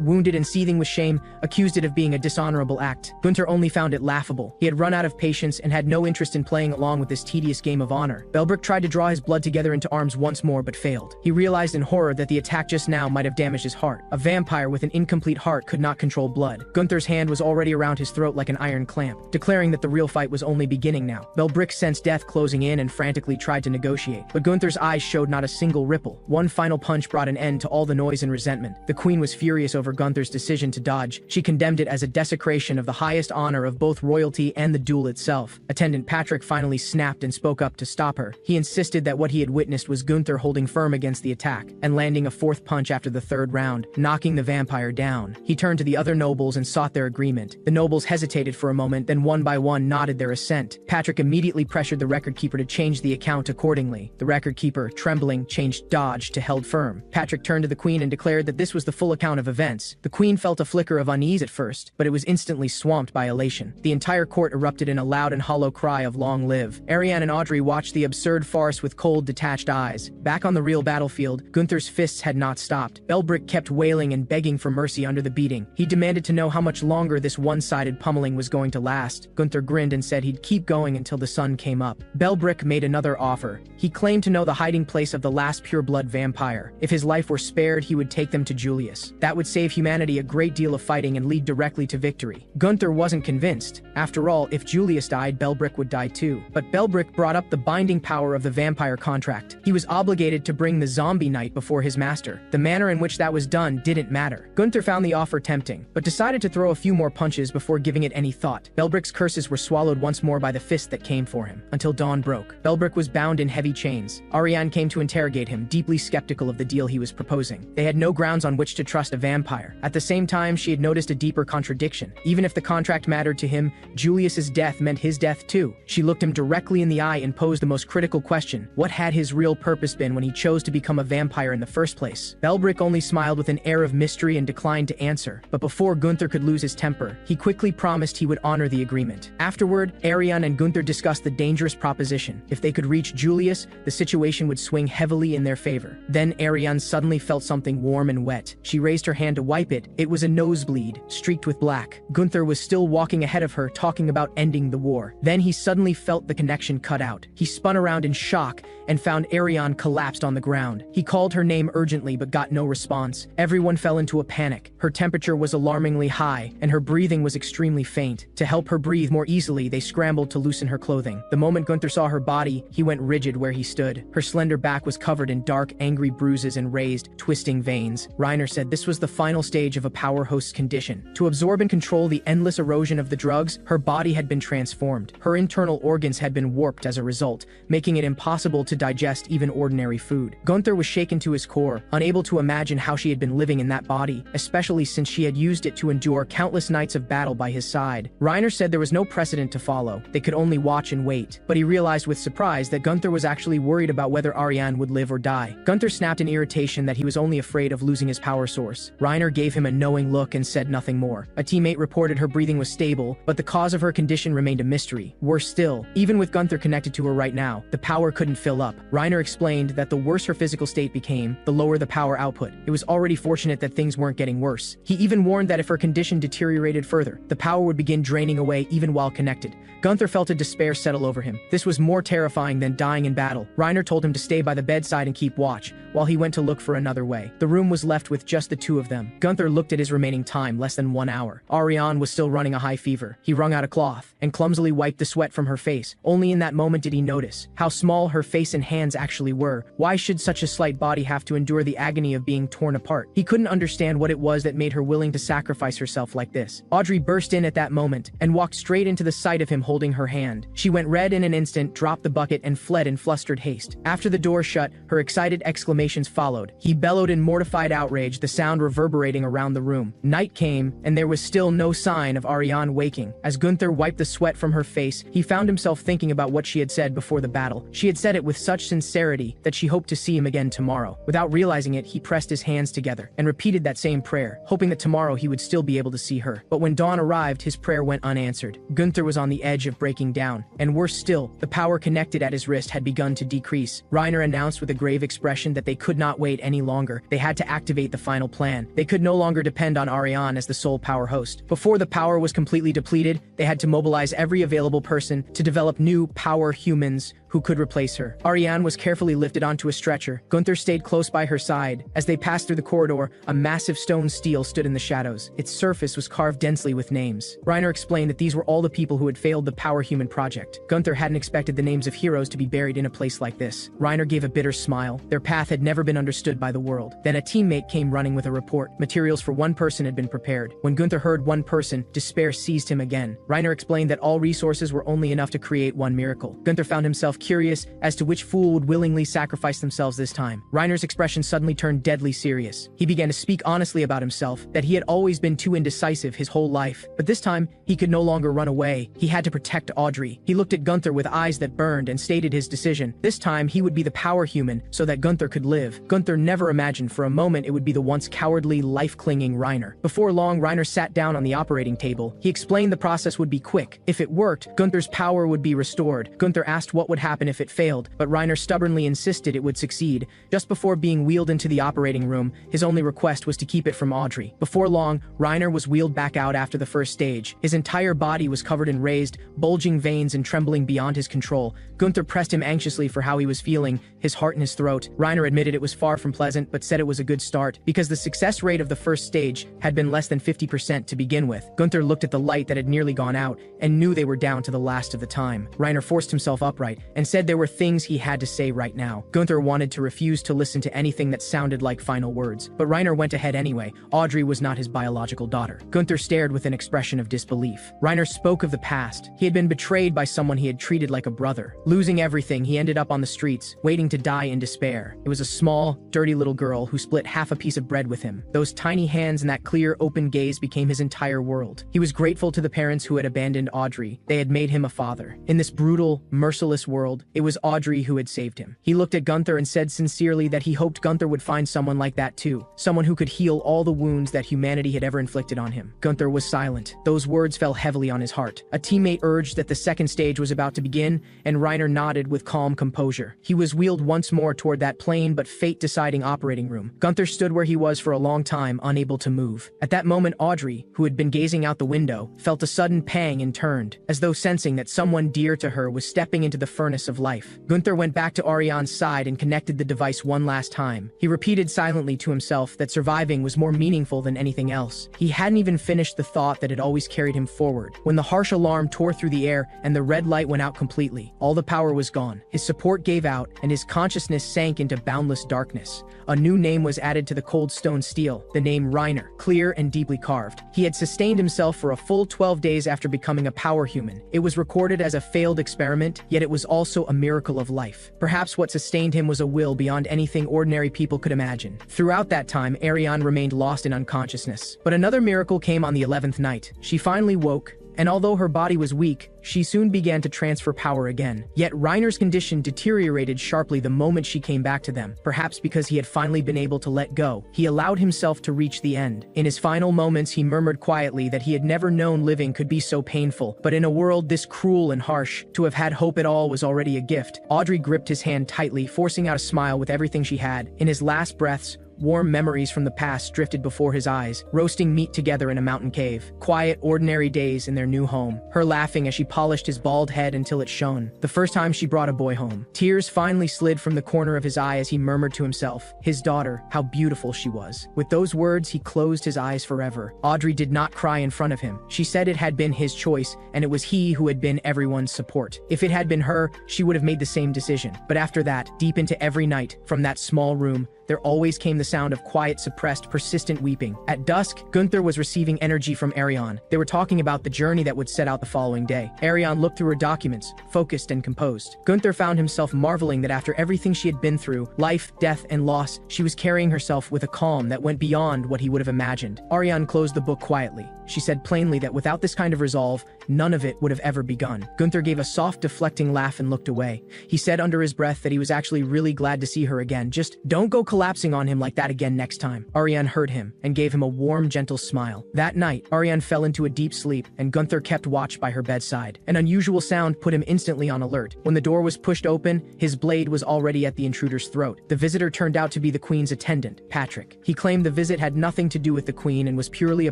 wounded and seething with shame, accused it of being a dishonorable act. Gunther only found it laughable. He had run out of patience and had no interest in playing along with this tedious game of honor. Belbrick tried to draw his blood together into arms once more but failed. He realized in horror that the attack just now might have damaged his heart. A vampire with an incomplete heart could not control blood. Gunther's hand was already around his throat like an iron clamp, declaring that the real fight was only beginning now. Belbrick sensed death closing in and frantically tried to negotiate, but Gunther's eyes showed not a single ripple. One final punch brought an end to all the noise and resentment. The queen was furious over Gunther's decision to dodge. She condemned it as a desecration of the highest honor of both royalty and the duel itself. Attendant Patrick finally snapped and spoke up to stop her. He insisted that what he had witnessed was Gunther holding firm against the attack and landing a fourth punch after the third round, knocking the vampire down. He turned to the other nobles and sought their agreement. The nobles hesitated for a moment, then one by one nodded their assent. Patrick immediately pressured the record keeper to change the account accordingly. The record keeper, trembling, changed dodge to held firm. Patrick turned to the queen and declared that this was the full account of events. The queen felt a flicker of unease at first, but it was instantly swamped by elation. The entire court erupted in a loud and hollow cry of "Long live." Ariane and Audrey watched the absurd farce with cold, detached eyes. Back on the real battlefield, Gunther's fists had not stopped. Belbrick kept wailing and begging for mercy under the beating. He demanded to know how much longer this one-sided pummeling was going to last. Gunther grinned and said he'd keep going until the sun came up. Belbrick made another offer. He claimed to know the hiding place of the last pure-blood vampire. If his life were spared, he would take them to Julius. That would save humanity a great deal of fighting and lead directly to victory. Gunther wasn't convinced. After all, if Julius died, Belbrick would die too. But Belbrick brought up the binding power of the vampire contract. He was obligated to bring the zombie knight before his master. The manner in which that was done didn't matter. Gunther found the offer tempting, but decided to throw a few more punches before giving it any thought. Belbrick's curses were swallowed once more by the fist that came for him, until dawn broke. Belbrick was bound in heavy chains. Ariane came to interrogate him, deeply skeptical of the deal he was proposing. They had no grounds on which to trust a vampire. At the same time, she had noticed a deeper contradiction. Even if the contract mattered to him, Julius's death meant his death too. She looked him directly in the eye and posed the most critical question: what had his real purpose been when he chose to become a vampire in the first place? Belbrick only smiled with an air of mystery and declined to answer. But before Gunther could lose his temper, he quickly promised he would honor the agreement. Afterward, Ariane and Gunther discussed the dangerous proposition. If they could reach Julius, the situation would swing heavily in their favor. Then Ariane suddenly felt something warm and wet. She raised her hand to wipe it. It was a nosebleed, streaked with black. Gunther was still walking ahead of her, talking about ending the war. Then he suddenly felt the connection cut out. He spun around in shock and found Ariane collapsed on the ground. He called her name urgently but got no response. Everyone fell into a panic. Her temperature was alarmingly high, and her breathing was extremely faint. To help her breathe more easily, they scrambled to loosen her clothing. The moment Gunther saw her body, he went rigid where he stood. Her slender back was covered in dark, angry bruises and raised, twisting veins. Reiner said this was the final stage of a power host's condition. To absorb and control the endless erosion of the drugs, her body had been transformed. Her internal organs had been warped as a result, making it impossible to digest even ordinary food. Gunther was shaken to his core, unable to imagine how she had been living in that body, especially since she had used it to endure countless nights of battle by his side. Reiner said there was no precedent to follow. They could only watch and wait. But he realized with surprise that Gunther was actually worried about whether Ariane would live or die. Gunther snapped in irritation that he was only afraid of losing his power source. Reiner gave him a knowing look and said nothing more. A teammate reported her breathing was stable, but the cause of her condition remained a mystery. Worse still, even with Gunther connected to her right now, the power couldn't fill up. Reiner explained that the worse her physical state became, the lower the power output. It was already fortunate that things weren't getting worse. He even warned that if her condition deteriorated further, the power would begin draining away even while connected. Gunther felt a despair settle over him. This was more terrifying than dying in battle. Reiner told him to stay by the bedside and keep watch, while he went to look for another way. The room was left with just the two of them. Gunther looked at his remaining time, less than 1 hour. Ariane was still running a high fever. He wrung out a cloth and clumsily wiped the sweat from her face. Only in that moment did he notice how small her face and hands actually were. Why should such a slight body have to endure the agony of being torn apart? He couldn't understand what it was that made her willing to sacrifice herself like this. Audrey burst in at that moment and walked straight into the sight of him holding her hand. She went red in an instant, dropped the bucket, and fled in flustered haste. After the door shut, her excited exclamations followed. He bellowed in mortified outrage, the sound reverberating around the room. Night came, and there was still no sign of Ariane waking. As Gunther wiped the sweat from her face, he found himself thinking about what she had said before the battle. She had said it with such sincerity that she hoped to see him again tomorrow. Without realizing it, he pressed his hands together and repeated that same prayer, hoping that tomorrow he would still be able to see her. But when dawn arrived, his prayer went unanswered. Gunther was on the edge of breaking down, and worse still, the power connected at his wrist had begun to decrease. Reiner announced with a grave expression that they could not wait any longer. They had to activate the final plan. They could no longer depend on Ariane as the sole power host. Before the power was completely depleted, they had to mobilize every available person to develop new power humans who could replace her. Ariane was carefully lifted onto a stretcher. Gunther stayed close by her side. As they passed through the corridor, a massive stone stele stood in the shadows. Its surface was carved densely with names. Reiner explained that these were all the people who had failed the Power Human project. Gunther hadn't expected the names of heroes to be buried in a place like this. Reiner gave a bitter smile. Their path had never been understood by the world. Then a teammate came running with a report. Materials for one person had been prepared. When Gunther heard one person, despair seized him again. Reiner explained that all resources were only enough to create one miracle. Gunther found himself curious as to which fool would willingly sacrifice themselves this time. Reiner's expression suddenly turned deadly serious. He began to speak honestly about himself, that he had always been too indecisive his whole life. But this time, he could no longer run away. He had to protect Audrey. He looked at Gunther with eyes that burned and stated his decision. This time, he would be the Power Human so that Gunther could live. Gunther never imagined for a moment it would be the once cowardly, life-clinging Reiner. Before long, Reiner sat down on the operating table. He explained the process would be quick. If it worked, Gunther's power would be restored. Gunther asked what would happen if it failed, but Reiner stubbornly insisted it would succeed. Just before being wheeled into the operating room, his only request was to keep it from Audrey. Before long, Reiner was wheeled back out after the first stage. His entire body was covered in raised, bulging veins and trembling beyond his control. Gunther pressed him anxiously for how he was feeling, his heart in his throat. Reiner admitted it was far from pleasant, but said it was a good start, because the success rate of the first stage had been less than 50% to begin with. Gunther looked at the light that had nearly gone out, and knew they were down to the last of the time. Reiner forced himself upright, and said there were things he had to say right now. Gunther wanted to refuse to listen to anything that sounded like final words, but Reiner went ahead anyway. Audrey was not his biological daughter. Gunther stared with an expression of disbelief. Reiner spoke of the past. He had been betrayed by someone he had treated like a brother. Losing everything, he ended up on the streets, waiting to die in despair. It was a small, dirty little girl who split half a piece of bread with him. Those tiny hands and that clear, open gaze became his entire world. He was grateful to the parents who had abandoned Audrey. They had made him a father. In this brutal, merciless world, it was Audrey who had saved him. He looked at Gunther and said sincerely that he hoped Gunther would find someone like that too. Someone who could heal all the wounds that humanity had ever inflicted on him. Gunther was silent. Those words fell heavily on his heart. A teammate urged that the second stage was about to begin, and Reiner nodded with calm composure. He was wheeled once more toward that plain but fate-deciding operating room. Gunther stood where he was for a long time, unable to move. At that moment, Audrey, who had been gazing out the window, felt a sudden pang and turned, as though sensing that someone dear to her was stepping into the furnace of life. Gunther went back to Ariane's side and connected the device one last time. He repeated silently to himself that surviving was more meaningful than anything else. He hadn't even finished the thought that had always carried him forward, when the harsh alarm tore through the air and the red light went out completely. All the power was gone. His support gave out, and his consciousness sank into boundless darkness. A new name was added to the cold stone stele, the name Reiner, clear and deeply carved. He had sustained himself for a full 12 days after becoming a power human. It was recorded as a failed experiment, yet it was also a miracle of life. Perhaps what sustained him was a will beyond anything ordinary people could imagine. Throughout that time, Ariane remained lost in unconsciousness. But another miracle came on the 11th night. She finally woke, and although her body was weak, she soon began to transfer power again. Yet Reiner's condition deteriorated sharply the moment she came back to them. Perhaps because he had finally been able to let go, he allowed himself to reach the end. In his final moments, he murmured quietly that he had never known living could be so painful. But in a world this cruel and harsh, to have had hope at all was already a gift. Audrey gripped his hand tightly, forcing out a smile with everything she had. In his last breaths, warm memories from the past drifted before his eyes, roasting meat together in a mountain cave. Quiet, ordinary days in their new home. Her laughing as she polished his bald head until it shone. The first time she brought a boy home. Tears finally slid from the corner of his eye as he murmured to himself, his daughter, how beautiful she was. With those words, he closed his eyes forever. Audrey did not cry in front of him. She said it had been his choice, and it was he who had been everyone's support. If it had been her, she would have made the same decision. But after that, deep into every night, from that small room, there always came the sound of quiet, suppressed, persistent weeping. At dusk, Gunther was receiving energy from Ariane. They were talking about the journey that would set out the following day. Ariane looked through her documents, focused and composed. Gunther found himself marveling that after everything she had been through, life, death, and loss, she was carrying herself with a calm that went beyond what he would have imagined. Ariane closed the book quietly. She said plainly that without this kind of resolve, none of it would have ever begun. Gunther gave a soft, deflecting laugh and looked away. He said under his breath that he was actually really glad to see her again. Just don't go collapsing on him like that again next time. Ariane heard him and gave him a warm, gentle smile. That night, Ariane fell into a deep sleep, and Gunther kept watch by her bedside. An unusual sound put him instantly on alert. When the door was pushed open, his blade was already at the intruder's throat. The visitor turned out to be the Queen's attendant, Patrick. He claimed the visit had nothing to do with the Queen and was purely a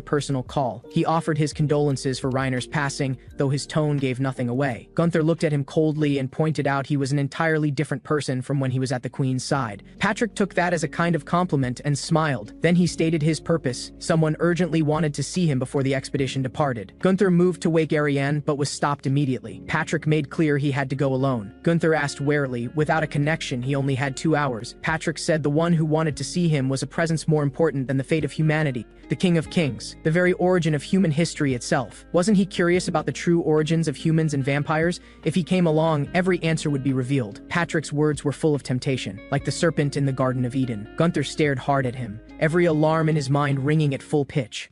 personal call. He offered his condolences for Reiner's passing, though his tone gave nothing away. Gunther looked at him coldly and pointed out he was an entirely different person from when he was at the Queen's side. Patrick took that as a kind of compliment and smiled. Then he stated his purpose. Someone urgently wanted to see him before the expedition departed. Gunther moved to wake Ariane, but was stopped immediately. Patrick made clear he had to go alone. Gunther asked warily, without a connection, he only had 2 hours. Patrick said the one who wanted to see him was a presence more important than the fate of humanity, the King of Kings, the very origin of human history itself. Wasn't he curious about the true origins of humans and vampires? If he came along, every answer would be revealed. Patrick's words were full of temptation, like the serpent in the Garden of Eden. Gunther stared hard at him, every alarm in his mind ringing at full pitch.